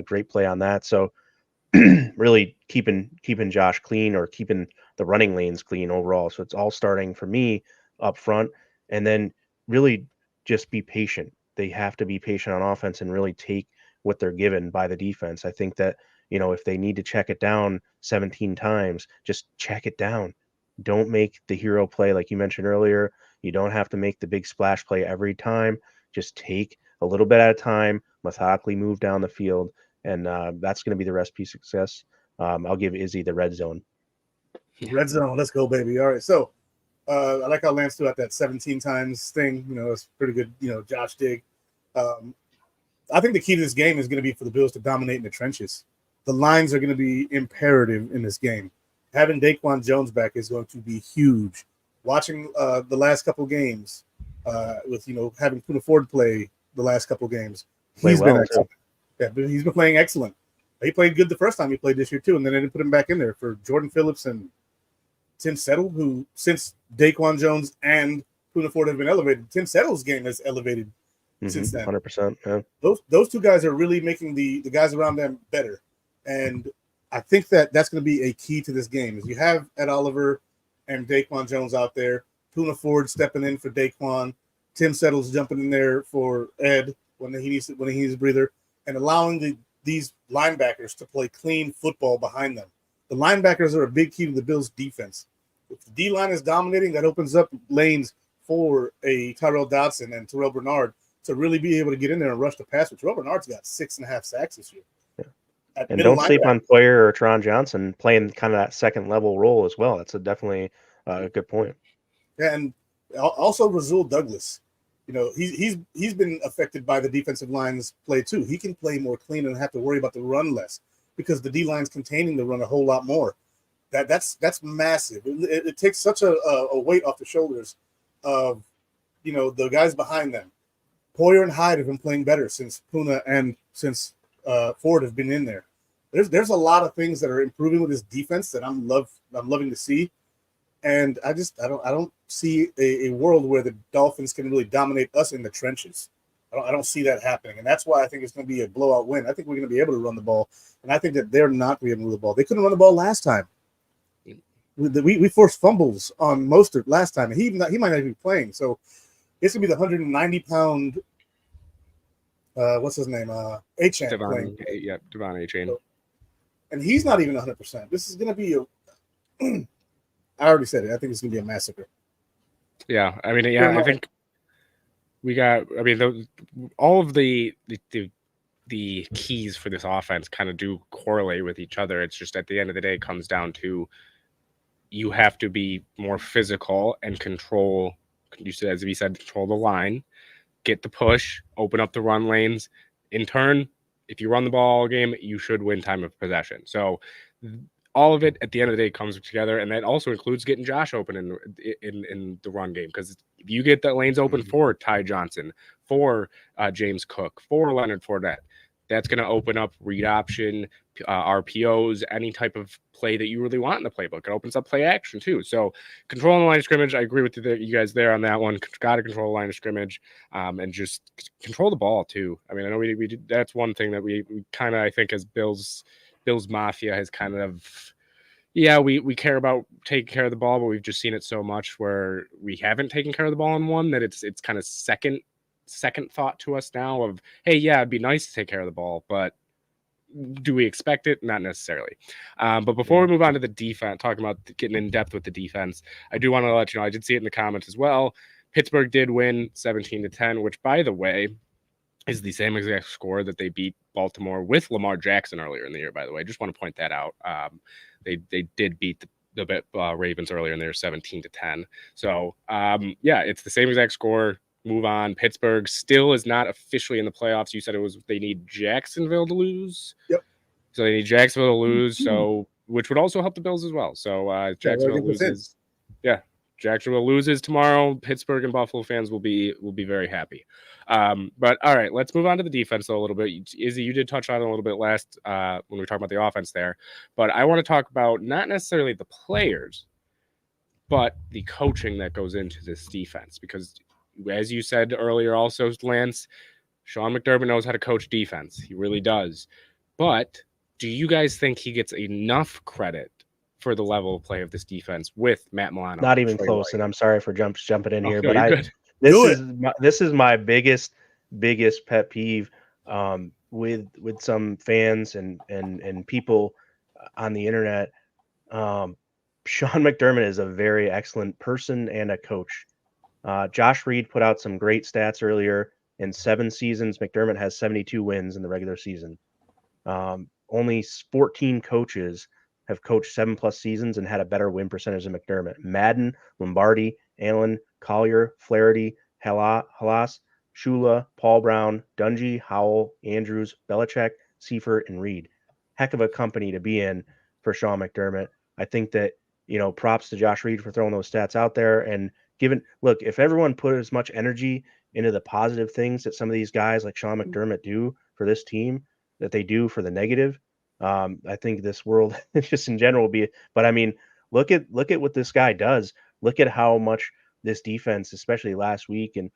great play on that. So really keeping Josh clean or keeping the running lanes clean overall. So it's all starting for me up front, and then really just be patient. They have to be patient on offense and really take what they're given by the defense. I think that, if they need to check it down 17 times, just check it down. Don't make the hero play like you mentioned earlier. You don't have to make the big splash play every time. Just take a little bit at a time, methodically move down the field, and that's going to be the recipe for success. I'll give Izzy the red zone. Red zone, let's go, baby. All right, so I like how Lance threw out that 17 times thing. It's pretty good, Josh dig. I think the key to this game is going to be for the Bills to dominate in the trenches. The lines are going to be imperative in this game. Having Daquan Jones back is going to be huge. Watching the last couple games with, having Poona Ford play the last couple games, he's been excellent. Yeah, but he's been playing excellent. He played good the first time he played this year too, and then they didn't put him back in there for Jordan Phillips and Tim Settle, who since Daquan Jones and Poona Ford have been elevated, Tim Settle's game has elevated since then. 100%. Yeah. Those two guys are really making the guys around them better, and I think that's going to be a key to this game. Is you have Ed Oliver and Daquan Jones out there, Poona Ford stepping in for Daquan, Tim Settle's jumping in there for Ed when he needs a breather, and allowing these linebackers to play clean football behind them. The linebackers are a big key to the Bills' defense. If the D-line is dominating, that opens up lanes for a Tyrell Dodson and Terrell Bernard to really be able to get in there and rush the pass. But Terrell Bernard's got 6.5 sacks this year. Yeah. And don't sleep on Poyer or Teron Johnson playing kind of that second-level role as well. That's definitely a good point. Yeah, and also Rasul Douglas. He's been affected by the defensive line's play too. He can play more clean and have to worry about the run less because the D line's containing the run a whole lot more. That's massive. It takes such a weight off the shoulders of the guys behind them. Poyer and Hyde have been playing better since Poona and since Ford have been in there. There's a lot of things that are improving with this defense that I'm loving to see. And I don't see a world where the Dolphins can really dominate us in the trenches. I don't see that happening. And that's why I think it's going to be a blowout win. I think we're going to be able to run the ball. And I think that they're not going to be able to run the ball. They couldn't run the ball last time. We forced fumbles on Mostert last time. And he might not be playing. So it's going to be the 190-pound, what's his name? A-Chan playing. Yeah, Devon A-Chain. And he's not even 100%. This is going to be I already said it. I think it's going to be a massacre. Yeah, I mean, yeah, I think we got. I mean, all of the keys for this offense kind of do correlate with each other. It's just at the end of the day, it comes down to you have to be more physical and control. You said, as we said, control the line, get the push, open up the run lanes. In turn, if you run the ball all game, you should win time of possession. So all of it at the end of the day comes together, and that also includes getting Josh open in the run game, because if you get the lanes open for Ty Johnson, for James Cook, for Leonard Fournette, that's going to open up read option, RPOs, any type of play that you really want in the playbook. It opens up play action too. So controlling the line of scrimmage, I agree with you guys there on that one. Got to control the line of scrimmage, and just control the ball too. I mean, I know we did, that's one thing that we kind of, I think, as Bills Mafia has kind of, yeah, we care about taking care of the ball, but we've just seen it so much where we haven't taken care of the ball in one that it's kind of second thought to us now of, hey, yeah, it'd be nice to take care of the ball, but do we expect it? Not necessarily. But before we move on to the defense, talking about getting in depth with the defense, I do want to let you know, I did see it in the comments as well. Pittsburgh did win 17-10, which, by the way, is the same exact score that they beat Baltimore with Lamar Jackson earlier in the year, by the way. Just want to point that out. They did beat the Ravens earlier in the year 17-10. So, yeah, it's the same exact score. Move on. Pittsburgh still is not officially in the playoffs. You said they need Jacksonville to lose. Yep. So they need Jacksonville to lose. So, which would also help the Bills as well. So Jacksonville loses. Yeah, Jacksonville loses tomorrow. Pittsburgh and Buffalo fans will be very happy. But all right, let's move on to the defense a little bit. Izzy, you did touch on it a little bit last when we were talking about the offense there, but I want to talk about not necessarily the players, but the coaching that goes into this defense, because as you said earlier, also, Lance, Sean McDermott knows how to coach defense. He really does. But do you guys think he gets enough credit for the level of play of this defense with Matt Milano? Not even close. White. And I'm sorry for jumping in here, no, but this is my biggest pet peeve with some fans and people on the internet. Sean McDermott is a very excellent person and a coach. Josh Reed put out some great stats earlier. In 7 seasons, McDermott has 72 wins in the regular season. Only 14 coaches have coached 7+ seasons and had a better win percentage than McDermott. Madden, Lombardi, Allen, Collier, Flaherty, Halas, Shula, Paul Brown, Dungy, Howell, Andrews, Belichick, Seifert, and Reed. Heck of a company to be in for Sean McDermott. I think that, props to Josh Reed for throwing those stats out there. And look, if everyone put as much energy into the positive things that some of these guys like Sean McDermott do for this team that they do for the negative, I think this world just in general will be. But I mean, look at what this guy does. Look at how much this defense, especially last week and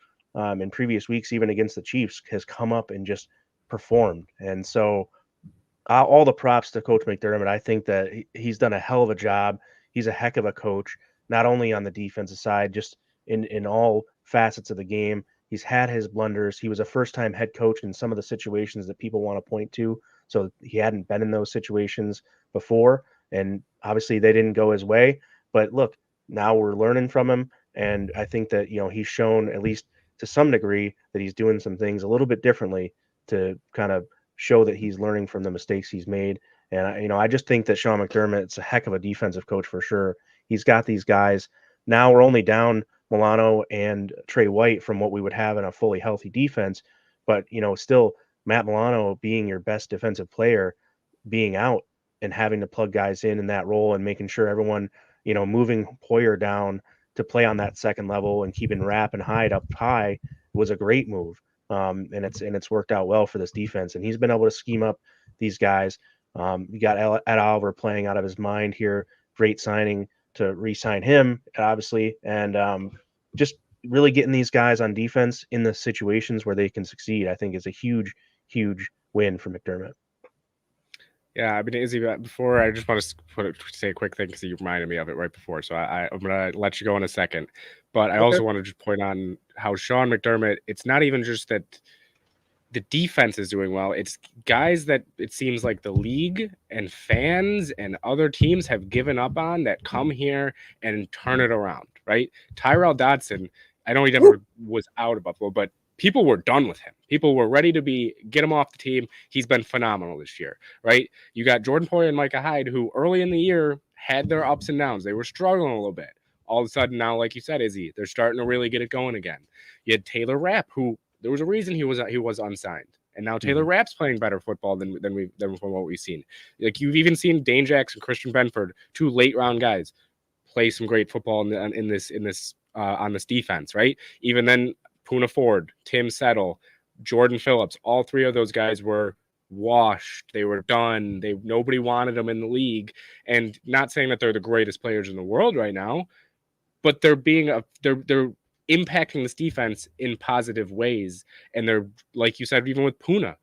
in previous weeks, even against the Chiefs, has come up and just performed. And so all the props to Coach McDermott. I think that he's done a hell of a job. He's a heck of a coach, not only on the defensive side, just in all facets of the game. He's had his blunders. He was a first-time head coach in some of the situations that people want to point to. So he hadn't been in those situations before. And obviously they didn't go his way. But look, now we're learning from him. And I think that, he's shown, at least to some degree, that he's doing some things a little bit differently to kind of show that he's learning from the mistakes he's made. And, I just think that Sean McDermott's a heck of a defensive coach for sure. He's got these guys. Now we're only down Milano and Trey White from what we would have in a fully healthy defense. But, still Matt Milano being your best defensive player, being out and having to plug guys in that role and making sure everyone, moving Poyer down to play on that second level and keeping Rapp and Hyde up high was a great move. And it's worked out well for this defense. And he's been able to scheme up these guys. You got Ed Oliver playing out of his mind here. Great signing to re-sign him, obviously. And just really getting these guys on defense in the situations where they can succeed, I think is a huge, huge win for McDermott. Yeah, I mean, Izzy, before I just want to say a quick thing because you reminded me of it right before. So I'm going to let you go in a second. But I also want to just point on how Sean McDermott, it's not even just that the defense is doing well. It's guys that it seems like the league and fans and other teams have given up on that come here and turn it around, right? Tyrell Dodson, I know he never was out of Buffalo, but people were done with him. People were ready to get him off the team. He's been phenomenal this year, right? You got Jordan Poyer and Micah Hyde, who early in the year had their ups and downs. They were struggling a little bit. All of a sudden now, like you said, Izzy, they're starting to really get it going again. You had Taylor Rapp, who there was a reason he was unsigned. And now Taylor Rapp's playing better football than from what we've seen. Like you've even seen Dane Jackson, Christian Benford, 2 late round guys, play some great football in this on this defense, right? Even then, Poona Ford, Tim Settle, Jordan Phillips, all 3 of those guys were washed. They were done. Nobody wanted them in the league. And not saying that they're the greatest players in the world right now, but they're impacting this defense in positive ways. And they're, like you said, even with Puna,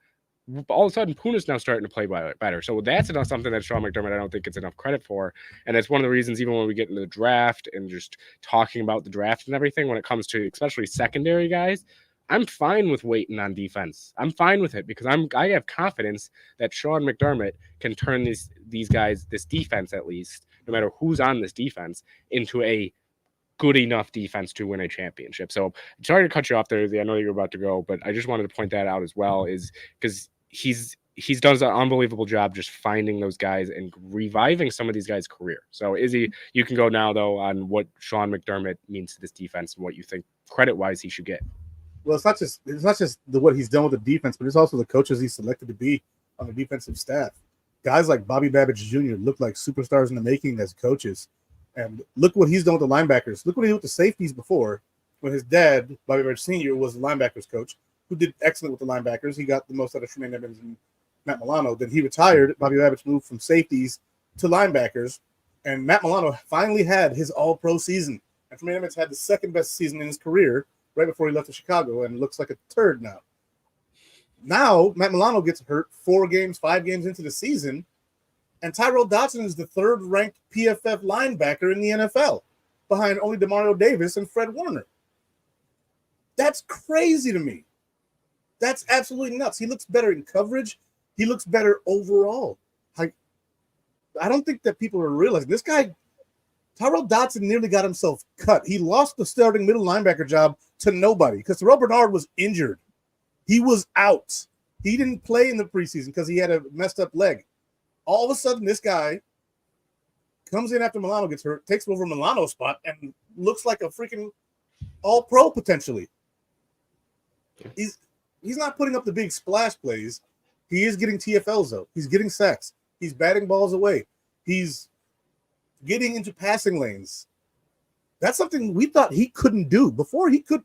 all of a sudden Puna's now starting to play better. So that's enough something that Sean McDermott, I don't think gets enough credit for. And that's one of the reasons, even when we get into the draft and just talking about the draft and everything, when it comes to especially secondary guys, I'm fine with waiting on defense. I'm fine with it because I have confidence that Sean McDermott can turn these guys, this defense at least, no matter who's on this defense, into a good enough defense to win a championship. So sorry to cut you off there, Izzy. I know you're about to go, but I just wanted to point that out as well, is because he's done an unbelievable job just finding those guys and reviving some of these guys' career. So Izzy, you can go now though on what Sean McDermott means to this defense and what you think credit-wise he should get. Well, it's not just what he's done with the defense, but it's also the coaches he's selected to be on the defensive staff. Guys like Bobby Babbage Jr. look like superstars in the making as coaches. And look what he's done with the linebackers. Look what he did with the safeties before, when his dad, Bobby Babbage Sr., was the linebackers coach, who did excellent with the linebackers. He got the most out of Tremaine Edmonds and Matt Milano. Then he retired. Bobby Babbage moved from safeties to linebackers, and Matt Milano finally had his all-pro season. And Tremaine Edmonds had the second best season in his career right before he left to Chicago and looks like a turd now. Now, Matt Milano gets hurt 5 games into the season, and Tyrell Dodson is the third-ranked PFF linebacker in the NFL, behind only Demario Davis and Fred Warner. That's crazy to me. That's absolutely nuts. He looks better in coverage. He looks better overall. I don't think that people are realizing this guy, Tyrell Dodson, nearly got himself cut. He lost the starting middle linebacker job to nobody because Terrell Bernard was injured. He was out. He didn't play in the preseason because he had a messed up leg. All of a sudden, this guy comes in after Milano gets hurt, takes over Milano's spot, and looks like a freaking all-pro potentially. He's not putting up the big splash plays. He is getting TFLs, though. He's getting sacks. He's batting balls away. He's getting into passing lanes. That's something we thought he couldn't do. Before he could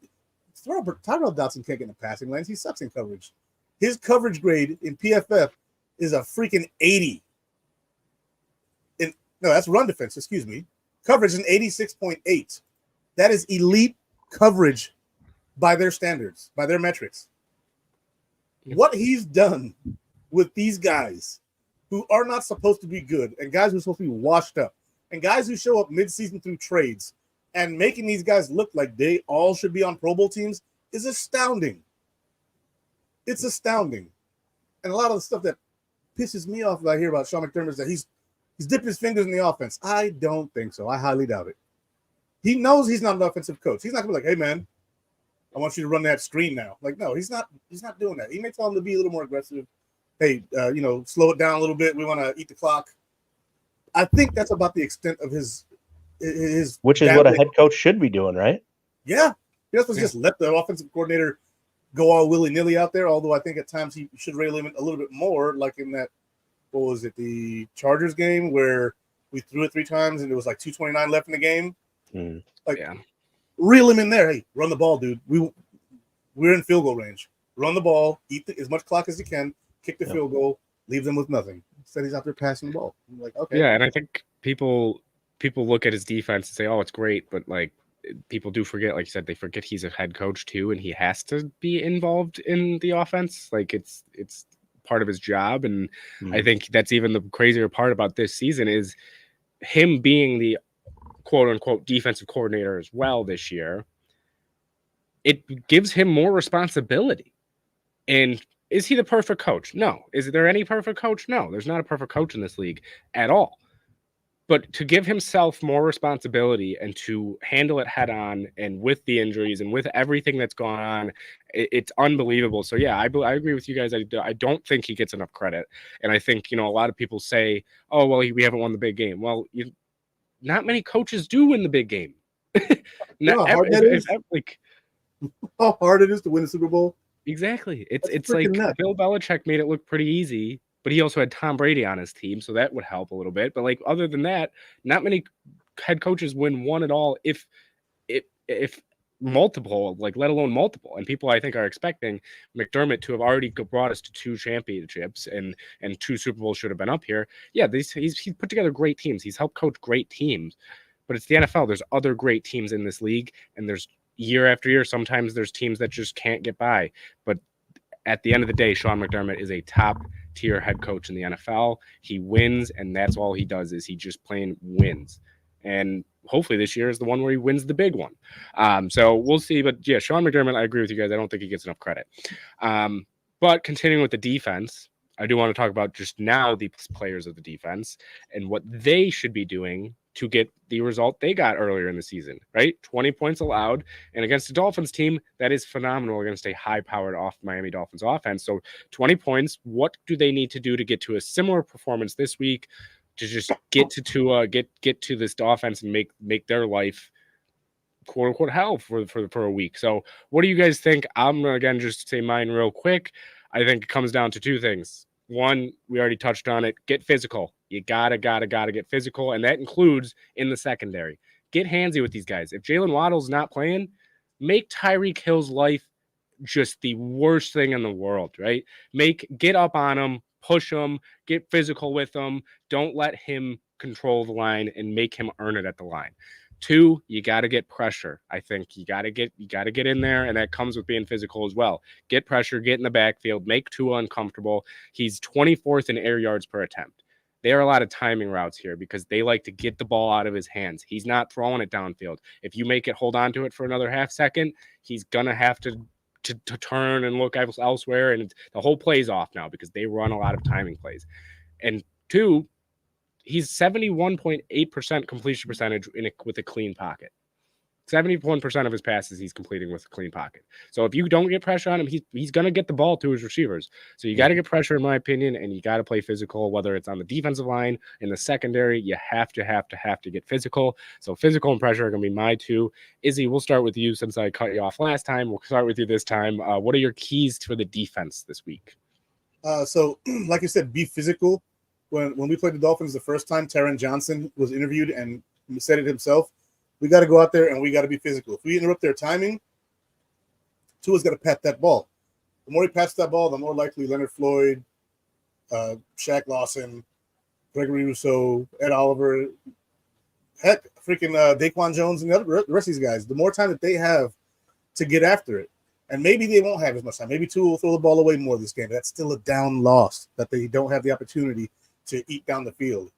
throw, Tyrell Dodson can't get into passing lanes. He sucks in coverage. His coverage grade in PFF is a freaking 80. No, that's run defense, excuse me. Coverage is an 86.8. That is elite coverage by their standards, by their metrics. What he's done with these guys who are not supposed to be good, and guys who are supposed to be washed up, and guys who show up mid-season through trades, and making these guys look like they all should be on Pro Bowl teams is astounding. It's astounding. And a lot of the stuff that pisses me off I hear about Sean McDermott is that he's dipping his fingers in the offense. I don't think so. I highly doubt it. He knows he's not an offensive coach. He's not going to be like, hey, man, I want you to run that screen now. Like, no, he's not doing that. He may tell him to be a little more aggressive. Hey, slow it down a little bit. We want to eat the clock. I think that's about the extent of his which is what a head coach should be doing, right? Yeah. You're not supposed to just let the offensive coordinator go all willy-nilly out there, although I think at times he should reel him in a little bit more, like in that, what was it, the Chargers game where we threw it 3 times and there was like 2:29 left in the game. Reel him in there. Hey, run the ball, dude. We're in field goal range. Run the ball, eat as much clock as you can, kick the field goal, leave them with nothing. Instead, he's out there passing the ball. I'm like, okay. Yeah, and I think people look at his defense and say, oh, it's great, but like people do forget, like you said, they forget he's a head coach too, and he has to be involved in the offense. Like it's part of his job. And I think that's even the crazier part about this season is him being the quote unquote defensive coordinator as well this year. It gives him more responsibility. And is he the perfect coach? No. Is there any perfect coach? No, there's not a perfect coach in this league at all. But to give himself more responsibility and to handle it head on, and with the injuries and with everything that's gone on, it's unbelievable. So yeah, I agree with you guys. I don't think he gets enough credit. And I think, a lot of people say, oh, well, we haven't won the big game. Well, not many coaches do win the big game. How hard it is to win a Super Bowl? Exactly. It's like nuts. Bill Belichick made it look pretty easy, but he also had Tom Brady on his team, so that would help a little bit. But like other than that, not many head coaches win one at all. If multiple, let alone multiple. And people, I think, are expecting McDermott to have already brought us to 2 championships and 2 Super Bowls should have been up here. Yeah, he's put together great teams. He's helped coach great teams. But it's the NFL. There's other great teams in this league, and there's year after year, sometimes there's teams that just can't get by. But at the end of the day, Sean McDermott is a top-tier head coach in the NFL. He wins, and that's all he does is he just plain wins. And hopefully this year is the one where he wins the big one. So we'll see. But yeah, Sean McDermott, I agree with you guys. I don't think he gets enough credit. But continuing with the defense, I do want to talk about just now the players of the defense and what they should be doing to get the result they got earlier in the season, right? 20 points allowed. And against the Dolphins team, that is phenomenal against a high-powered Miami Dolphins offense. So 20 points, what do they need to do to get to a similar performance this week to just get to Tua, get to this offense and make their life quote unquote hell for a week? So what do you guys think? I'm again just say mine real quick. I think it comes down to 2 things. One, we already touched on it. Get physical. You gotta get physical, and that includes in the secondary. Get handsy with these guys. If Jalen Waddle's not playing, make Tyreek Hill's life just the worst thing in the world, right? Get up on him, push him, get physical with him. Don't let him control the line and make him earn it at the line. 2, you got to get pressure. I think you got to get in there, and that comes with being physical as well. Get pressure, get in the backfield, make Tua uncomfortable. He's 24th in air yards per attempt. There are a lot of timing routes here because they like to get the ball out of his hands. He's not throwing it downfield. If you make it hold on to it for another half second, he's gonna have to turn and look elsewhere, and the whole play's off now because they run a lot of timing plays. And 2, he's 71.8% completion percentage with a clean pocket. 71% of his passes he's completing with a clean pocket. So if you don't get pressure on him, he's going to get the ball to his receivers. So you got to get pressure, in my opinion, and you got to play physical, whether it's on the defensive line, in the secondary. You have to get physical. So physical and pressure are going to be my 2. Izzy, we'll start with you since I cut you off last time. We'll start with you this time. What are your keys for the defense this week? So, like you said, be physical. When we played the Dolphins the first time, Taron Johnson was interviewed and said it himself. We got to go out there and we got to be physical. If we interrupt their timing, Tua's got to pat that ball. The more he pats that ball, the more likely Leonard Floyd, Shaq Lawson, Gregory Rousseau, Ed Oliver, heck, freaking Daquan Jones and the rest of these guys, the more time that they have to get after it. And maybe they won't have as much time. Maybe Tua will throw the ball away more this game. That's still a down loss that they don't have the opportunity to eat down the field.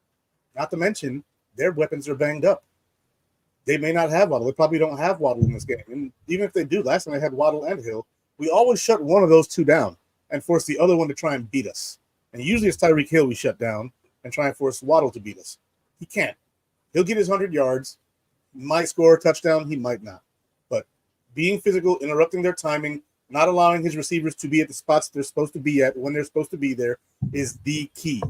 Not to mention, their weapons are banged up. They may not have Waddle. They probably don't have Waddle in this game. And even if they do, last time they had Waddle and Hill, we always shut one of those 2 down and force the other one to try and beat us. And usually it's Tyreek Hill we shut down and try and force Waddle to beat us. He can't. He'll get his 100 yards, might score a touchdown, he might not. But being physical, interrupting their timing, not allowing his receivers to be at the spots they're supposed to be at when they're supposed to be there is the key.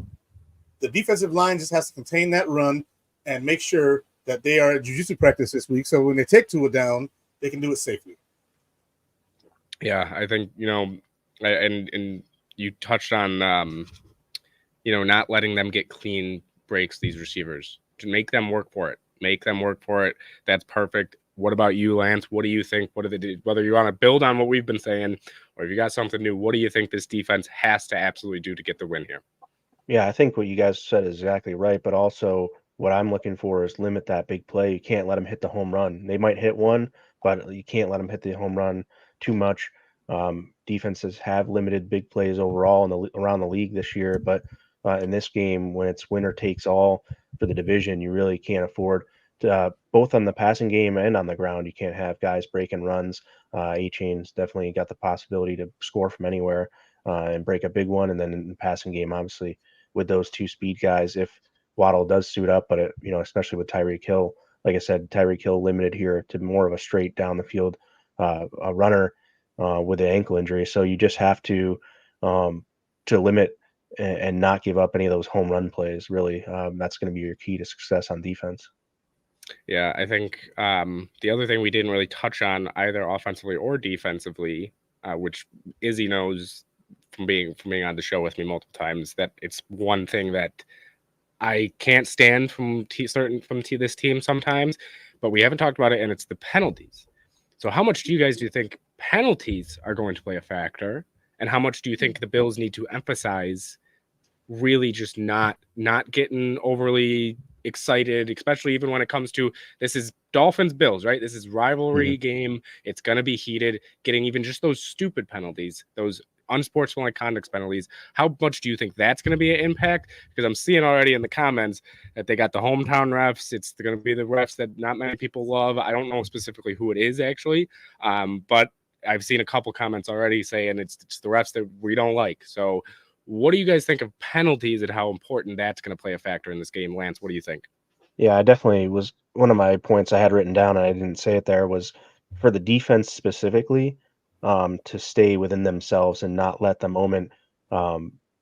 The defensive line just has to contain that run and make sure that they are at jiu-jitsu practice this week. So when they take Tua down, they can do it safely. Yeah, I think, and you touched on, not letting them get clean breaks, these receivers, to make them work for it. That's perfect. What about you, Lance? What do you think? What do they do? Whether you want to build on what we've been saying or if you got something new, what do you think this defense has to absolutely do to get the win here? Yeah, I think what you guys said is exactly right, but also what I'm looking for is limit that big play. You can't let them hit the home run. They might hit one, but you can't let them hit the home run too much. Defenses have limited big plays overall around the league this year, but in this game, when it's winner takes all for the division, you really can't afford to, both on the passing game and on the ground. You can't have guys breaking runs. A-Chain's definitely got the possibility to score from anywhere and break a big one, and then in the passing game, obviously, with those 2 speed guys, if Waddle does suit up, but especially with Tyreek Hill, like I said, Tyreek Hill limited here to more of a straight down the field a runner with an ankle injury. So you just have to limit and not give up any of those home run plays. Really, that's going to be your key to success on defense. Yeah, I think the other thing we didn't really touch on either offensively or defensively, which Izzy knows from being on the show with me multiple times, that it's one thing that I can't stand from this team sometimes, but we haven't talked about it, and it's the penalties. So how much do you think penalties are going to play a factor? And how much do you think the Bills need to emphasize really just not getting overly excited, especially even when it comes to this is Dolphins Bills, right? This is rivalry game. It's going to be heated. Getting even just those stupid penalties, those unsportsmanlike conduct penalties. How much do you think that's going to be an impact? Because I'm seeing already in the comments that they got the hometown refs. It's going to be the refs that not many people love. I don't know specifically who it is actually, but I've seen a couple comments already saying it's the refs that we don't like. So what do you guys think of penalties and how important that's going to play a factor in this game? Lance, what do you think? Yeah, I definitely was one of my points I had written down and I didn't say it there was for the defense specifically, to stay within themselves and not let the moment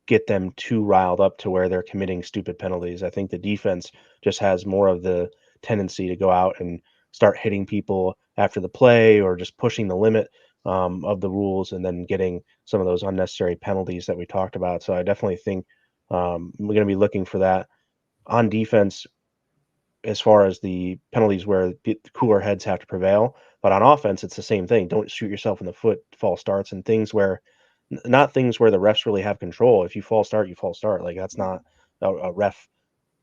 get them too riled up to where they're committing stupid penalties. I think the defense just has more of the tendency to go out and start hitting people after the play or just pushing the limit of the rules and then getting some of those unnecessary penalties that we talked about. So I definitely think we're going to be looking for that on defense as far as the penalties where the cooler heads have to prevail. But on offense, it's the same thing. Don't shoot yourself in the foot, false starts, and things where not things where the refs really have control. If you false start, you false start. Like that's not a ref,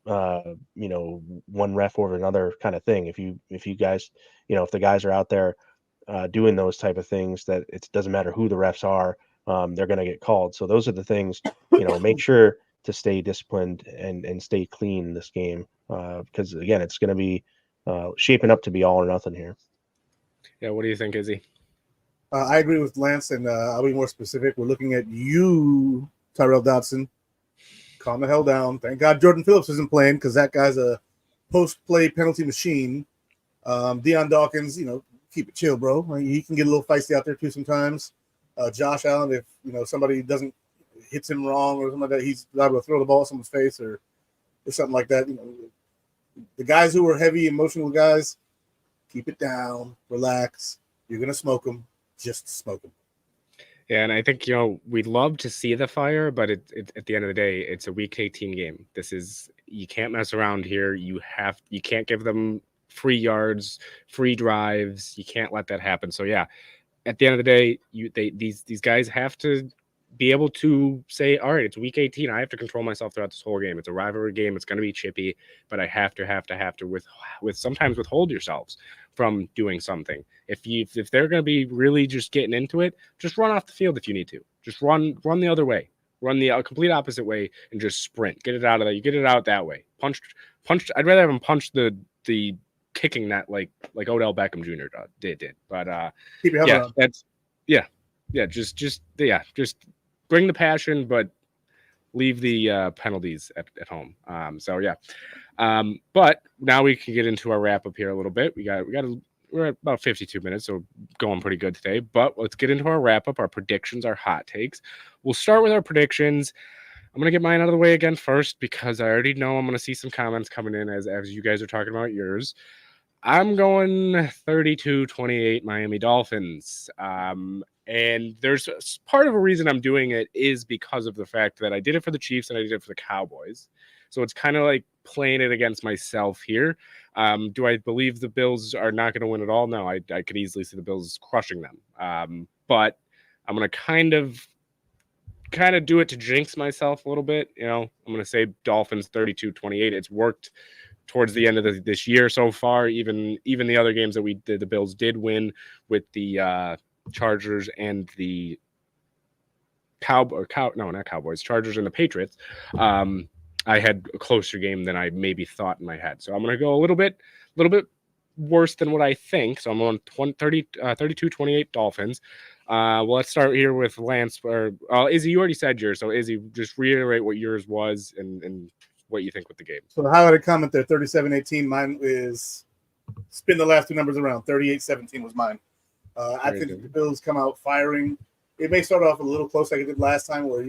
one ref over another kind of thing. If you guys, if the guys are out there doing those type of things, that it doesn't matter who the refs are, they're going to get called. So those are the things, make sure to stay disciplined and stay clean in this game. Because again, it's going to be shaping up to be all or nothing here. Yeah, what do you think, Izzy? I agree with Lance, and I'll be more specific. We're looking at you, Tyrell Dodson. Calm the hell down. Thank God Jordan Phillips isn't playing because that guy's a post-play penalty machine. Deion Dawkins, keep it chill, bro. He can get a little feisty out there too sometimes. Josh Allen, if somebody doesn't hits him wrong or something like that, he's liable to throw the ball at someone's face or something like that. The guys who are heavy, emotional guys, keep it down, relax. You're gonna smoke them, just smoke them. Yeah, and I think we'd love to see the fire, but it at the end of the day, it's a Week 18 game. You can't mess around here. You can't give them free yards, free drives. You can't let that happen. So yeah, at the end of the day, these guys have to be able to say, all right, it's Week 18. I have to control myself throughout this whole game. It's a rivalry game. It's going to be chippy, but I have to with sometimes withhold yourselves from doing something. If they're going to be really just getting into it, just run off the field if you need to. Just run the other way. Run the complete opposite way and just sprint. Get it out of there. You get it out that way. Punch. I'd rather have him punch the kicking net like Odell Beckham Jr. did. But keep your helmet on. Just bring the passion, but leave the penalties at home. But now we can get into our wrap up here a little bit. We're at about 52 minutes, so going pretty good today. But let's get into our wrap up, our predictions, our hot takes. We'll start with our predictions. I'm going to get mine out of the way again first because I already know I'm going to see some comments coming in as you guys are talking about yours. I'm going 32-28 Miami Dolphins. And there's part of a reason I'm doing it is because of the fact that I did it for the Chiefs and I did it for the Cowboys. So it's kind of like playing it against myself here. Do I believe the Bills are not going to win at all? No, I could easily see the Bills crushing them. But I'm going to kind of do it to jinx myself a little bit. I'm going to say Dolphins 32-28. It's worked towards the end of this year so far. Even the other games that the Bills did win with the Chargers and the Chargers and the Patriots. I had a closer game than I maybe thought in my head. So I'm going to go a little bit worse than what I think. So I'm on 32-28 Dolphins. Well, let's start here with Lance. Izzy, you already said yours. So Izzy, just reiterate what yours was and what you think with the game. So the highlighted comment there, 37-18. Mine is spin the last two numbers around. 38-17 was mine. I think the Bills come out firing. It may start off a little close like it did last time where,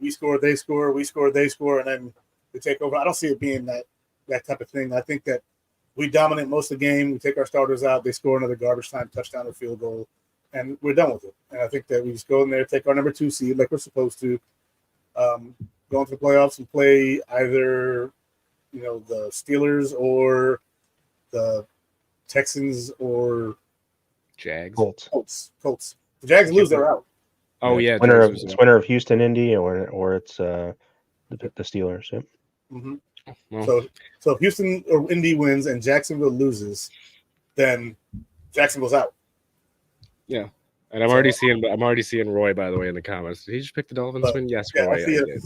we score, they score, we score, they score, and then they take over. I don't see it being that type of thing. I think that we dominate most of the game. We take our starters out. They score another garbage time touchdown or field goal, and we're done with it. And I think that we just go in there, take our number 2 seed like we're supposed to, go into the playoffs and play either, the Steelers or the Texans or Jags. Colts. The Jags lose, they're out. Oh yeah, it's winner of Houston, Indy, or it's the Steelers. Yep. Mm-hmm. Well, so if Houston or Indy wins and Jacksonville loses, then Jacksonville's out. Yeah. And I'm already seeing Roy, by the way, in the comments. Did he just pick the Dolphins win? Yes, yeah, Roy. I did.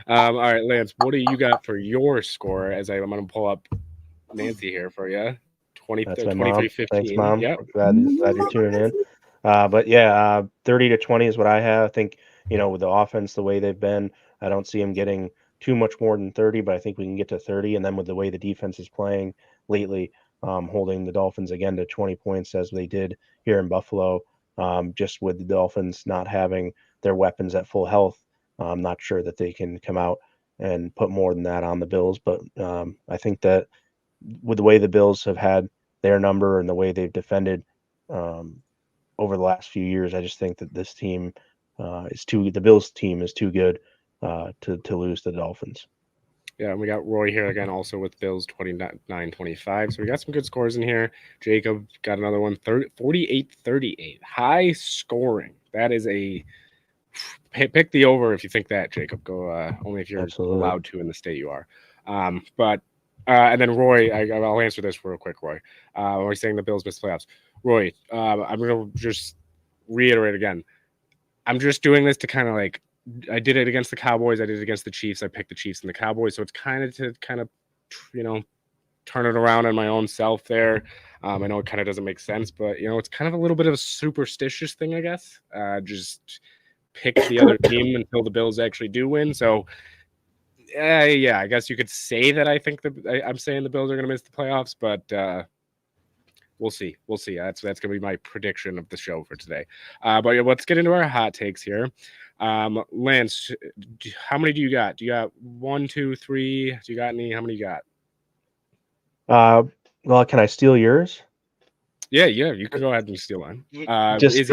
All right, Lance, what do you got for your score? As I'm going to pull up Nancy here for you. 23-15. Thanks, Mom. Yep. Glad you're tuning in. But yeah, 30-20 is what I have. I think, with the offense, the way they've been, I don't see them getting too much more than 30, but I think we can get to 30. And then with the way the defense is playing lately, holding the Dolphins again to 20 points as they did here in Buffalo, just with the Dolphins not having their weapons at full health, I'm not sure that they can come out and put more than that on the Bills. But I think that with the way the Bills have had their number and the way they've defended over the last few years, I just think that this team the Bills team is too good to lose to the Dolphins. Yeah, and we got Roy here again also with Bills 29-25. So we got some good scores in here. Jacob got another one, 48-38. High scoring. That is a pick the over if you think that, Jacob. Go only if you're allowed to in the state you are. But and then Roy, I'll answer this real quick, Roy. We're saying the Bills missed playoffs. Roy, I'm going to just reiterate again. I'm just doing this to kind of like, I did it against the Cowboys. I did it against the Chiefs. I picked the Chiefs and the Cowboys. So it's kind of to kind of, turn it around on my own self there. I know it kind of doesn't make sense, but, it's kind of a little bit of a superstitious thing, I guess. Just pick the other team until the Bills actually do win. So, yeah, I guess you could say that I think I'm saying the Bills are going to miss the playoffs, but we'll see. That's going to be my prediction of the show for today. But let's get into our hot takes here. Lance, how many do you got? Do you got 1, 2, 3? Do you got any? How many you got? Well, can I steal yours? Yeah, you can go ahead and steal one. Just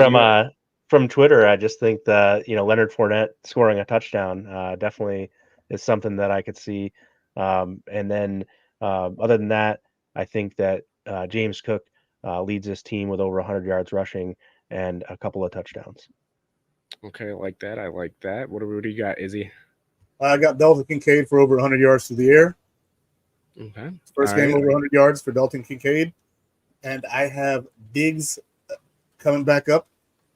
from Twitter, I just think that Leonard Fournette scoring a touchdown definitely is something that I could see. And then other than that, I think that James Cook leads this team with over 100 yards rushing and a couple of touchdowns. Okay, I like that. What do you got, Izzy? I got Dalton Kincaid for over 100 yards through the air. Okay. First game over 100 yards for Dalton Kincaid. And I have Diggs coming back up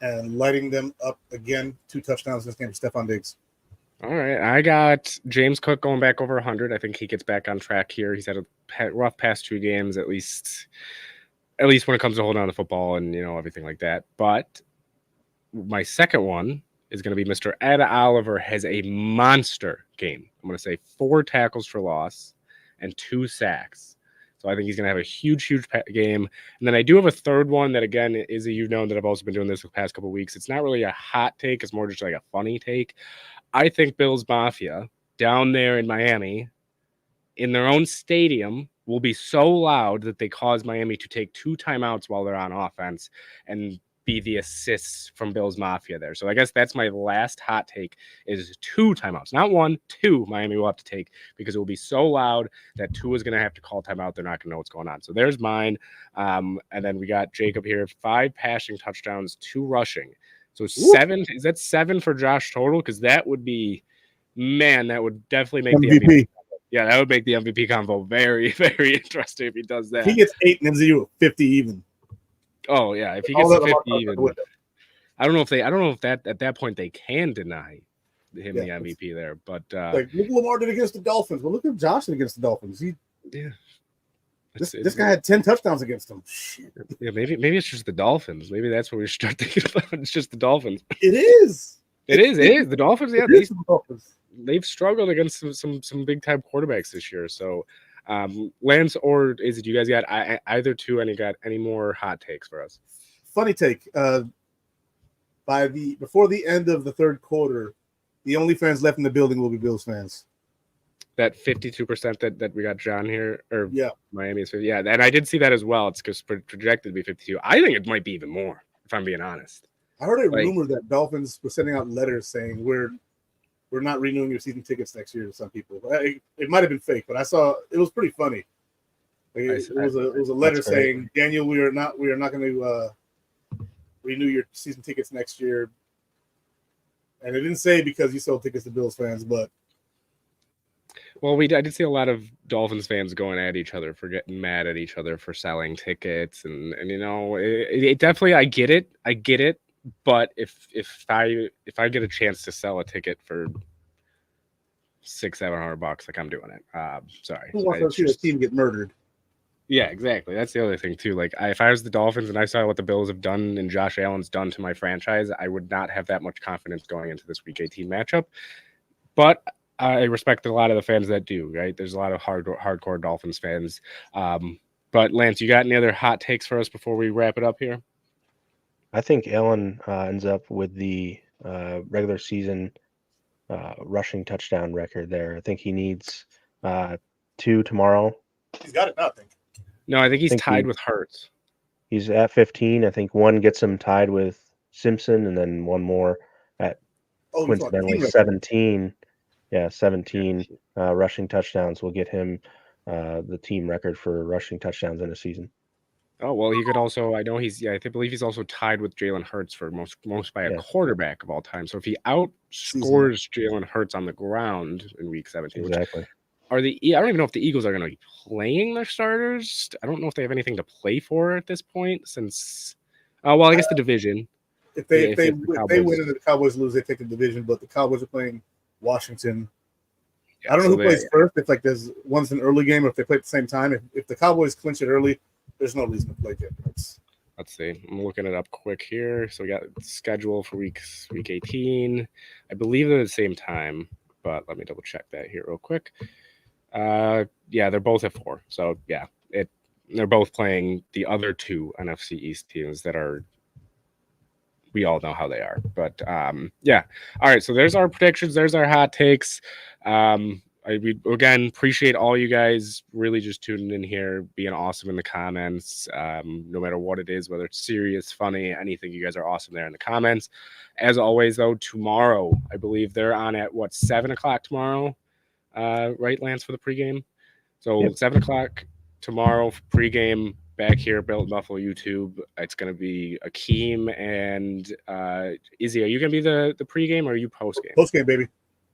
and lighting them up again. 2 touchdowns this game for Stephon Diggs. All right. I got James Cook going back over 100. I think he gets back on track here. He's had a rough past 2 games, at least when it comes to holding on to football and, everything like that. But my second one is going to be Mr. Ed Oliver has a monster game. I'm going to say 4 tackles for loss and 2 sacks. So I think he's going to have a huge game. And then I do have a third one that, again, Izzy, you've known that I've also been doing this the past couple of weeks. It's not really a hot take. It's more just like a funny take. I think Bills Mafia down there in Miami in their own stadium will be so loud that they cause Miami to take 2 timeouts while they're on offense and be the assists from Bills Mafia there. So I guess that's my last hot take is 2 timeouts. Not 1, 2 Miami will have to take because it will be so loud that 2 is going to have to call timeout. They're not going to know what's going on. So there's mine. And then we got Jacob here, 5 passing touchdowns, 2 rushing. So 7, is that 7 for Josh total? Because that would be, that would definitely make the MVP. Yeah, that would make the MVP combo very, very interesting if he does that. He gets 8 and MZU 50 even. Oh yeah, if he gets to 50 even, I don't know if that at that point they can deny him the MVP there, but look Lamar did against the Dolphins. Well, look at Josh did against the Dolphins. This guy had 10 touchdowns against him. Shit. Yeah, maybe it's just the Dolphins. Maybe that's what we should start thinking about. It's just the Dolphins. It is. It is the Dolphins. Yeah, they've struggled against some big time quarterbacks this year. So, Lance or is it you guys got either two? And you got any more hot takes for us? Funny take. Before the end of the third quarter, the only fans left in the building will be Bills fans. That 52% that we got John here, or Miami is 50. Yeah, and I did see that as well. It's projected to be 52. I think it might be even more, if I'm being honest. I heard a rumor that Dolphins were sending out letters saying we're not renewing your season tickets next year to some people. It might have been fake, but I saw it was pretty funny. It was a letter That's great. saying, Daniel, we are not going to renew your season tickets next year. And it didn't say because you sold tickets to Bills fans, but well, I did see a lot of Dolphins fans going at each other for getting mad at each other for selling tickets, and you know, it definitely, I get it. But if I get a chance to sell a ticket for $600-700, like, I'm doing it. Sorry, who wants to see the team get murdered? Yeah, exactly. That's the other thing too. Like, if I was the Dolphins and I saw what the Bills have done and Josh Allen's done to my franchise, I would not have that much confidence going into this Week 18 matchup. But I respect a lot of the fans that do. Right? There's a lot of hardcore Dolphins fans. But Lance, you got any other hot takes for us before we wrap it up here? I think Allen ends up with the regular season rushing touchdown record there. I think he needs 2 tomorrow. He's got it now, I think. No, I think he's tied with Hurts. He's at 15. I think one gets him tied with Simpson, and then one more at coincidentally 17. Yeah, 17 rushing touchdowns will get him the team record for rushing touchdowns in a season. Oh, well, he could also, I believe he's also tied with Jalen Hurts for most by a quarterback of all time. So if he outscores Jalen Hurts on the ground in Week 17, exactly. I don't even know if the Eagles are going to be playing their starters. I don't know if they have anything to play for at this point since, well, I guess the division. If they win and the Cowboys lose, they take the division, but the Cowboys are playing Washington. Yeah, I don't know who plays first. If there's one's an early game, or if they play at the same time. If the Cowboys clinch it early, there's no reason to play Let's see. I'm looking it up quick here. So we got the schedule for week 18. I believe they're at the same time, but let me double check that here real quick. Yeah, they're both at 4. So yeah, they're both playing the other 2 NFC East teams that are. We all know how they are, but yeah. All right, so there's our predictions. There's our hot takes. We again appreciate all you guys really just tuning in here, being awesome in the comments. No matter what it is, whether it's serious, funny, anything, you guys are awesome there in the comments. As always, though, tomorrow I believe they're on at 7:00 tomorrow, right, Lance, for the pregame. So 7:00 tomorrow for pregame. Back here, Built Buffalo YouTube. It's going to be Akeem and Izzy. Are you going to be the pregame or are you postgame? Postgame, baby.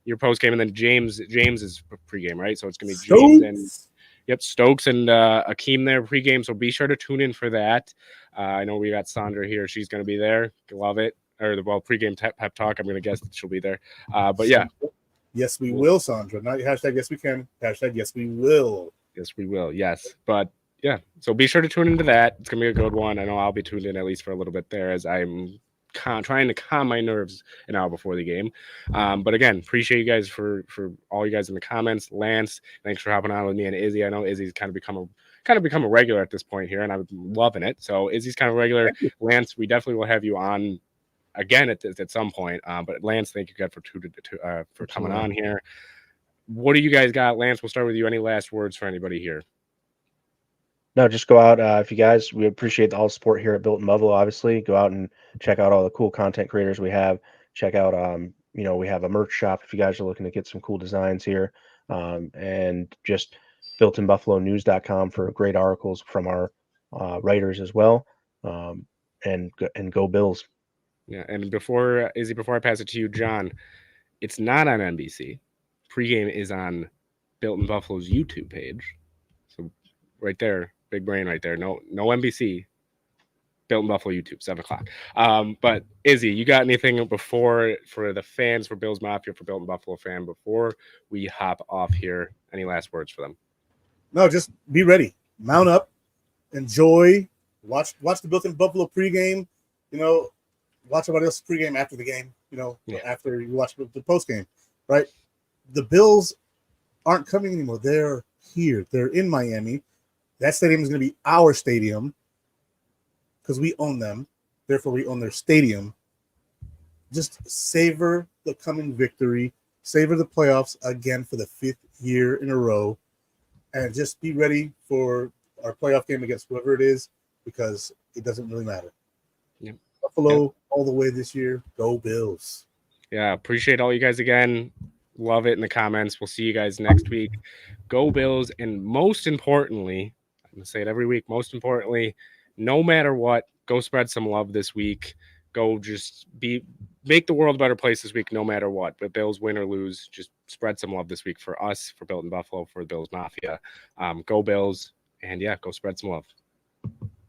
Your postgame, and then James is pregame, right? So it's going to be James and Stokes and Akeem there pregame. So be sure to tune in for that. I know we got Sandra here. She's going to be there. Love it. Or pregame pep talk. I'm going to guess that she'll be there. But yeah. Yes, we will, Sandra. Not hashtag yes we can. Hashtag yes we will. Yes, we will. Yes, but. Yeah, so be sure to tune into that. It's going to be a good one. I know I'll be tuned in at least for a little bit there as I'm trying to calm my nerves an hour before the game. But again, appreciate you guys for all you guys in the comments. Lance, thanks for hopping on with me and Izzy. I know Izzy's kind of become a regular at this point here, and I'm loving it. So Izzy's kind of regular. Lance, we definitely will have you on again at some point. But Lance, thank you guys for coming on here. What do you guys got? Lance, we'll start with you. Any last words for anybody here? No, just go out. If you guys, we appreciate all the support here at Built in Buffalo. Obviously, go out and check out all the cool content creators we have. Check out, we have a merch shop if you guys are looking to get some cool designs here, and just builtinbuffalonews.com for great articles from our writers as well. And go Bills. Yeah, and before I pass it to you, John, it's not on NBC. Pregame is on Built in Buffalo's YouTube page. So right there. Big brain right there. No NBC. Built in Buffalo YouTube, 7:00. But Izzy, you got anything before for the fans, for Bills Mafia, for Built in Buffalo fan, before we hop off here? Any last words for them? No, just be ready. Mount up, enjoy, watch the Built in Buffalo pregame. Watch everybody else's pregame after the game. After you watch the postgame, right? The Bills aren't coming anymore. They're here. They're in Miami. That stadium is going to be our stadium because we own them. Therefore, we own their stadium. Just savor the coming victory. Savor the playoffs again for the 5th year in a row. And just be ready for our playoff game against whoever it is because it doesn't really matter. Yep. Buffalo all the way this year. Go Bills. Yeah, appreciate all you guys again. Love it in the comments. We'll see you guys next week. Go Bills. And most importantly, I'm going to say it every week. Most importantly, no matter what, go spread some love this week. Go just make the world a better place this week, no matter what. But Bills win or lose, just spread some love this week for us, for Built in Buffalo, for the Bills Mafia. Go Bills, and yeah, go spread some love.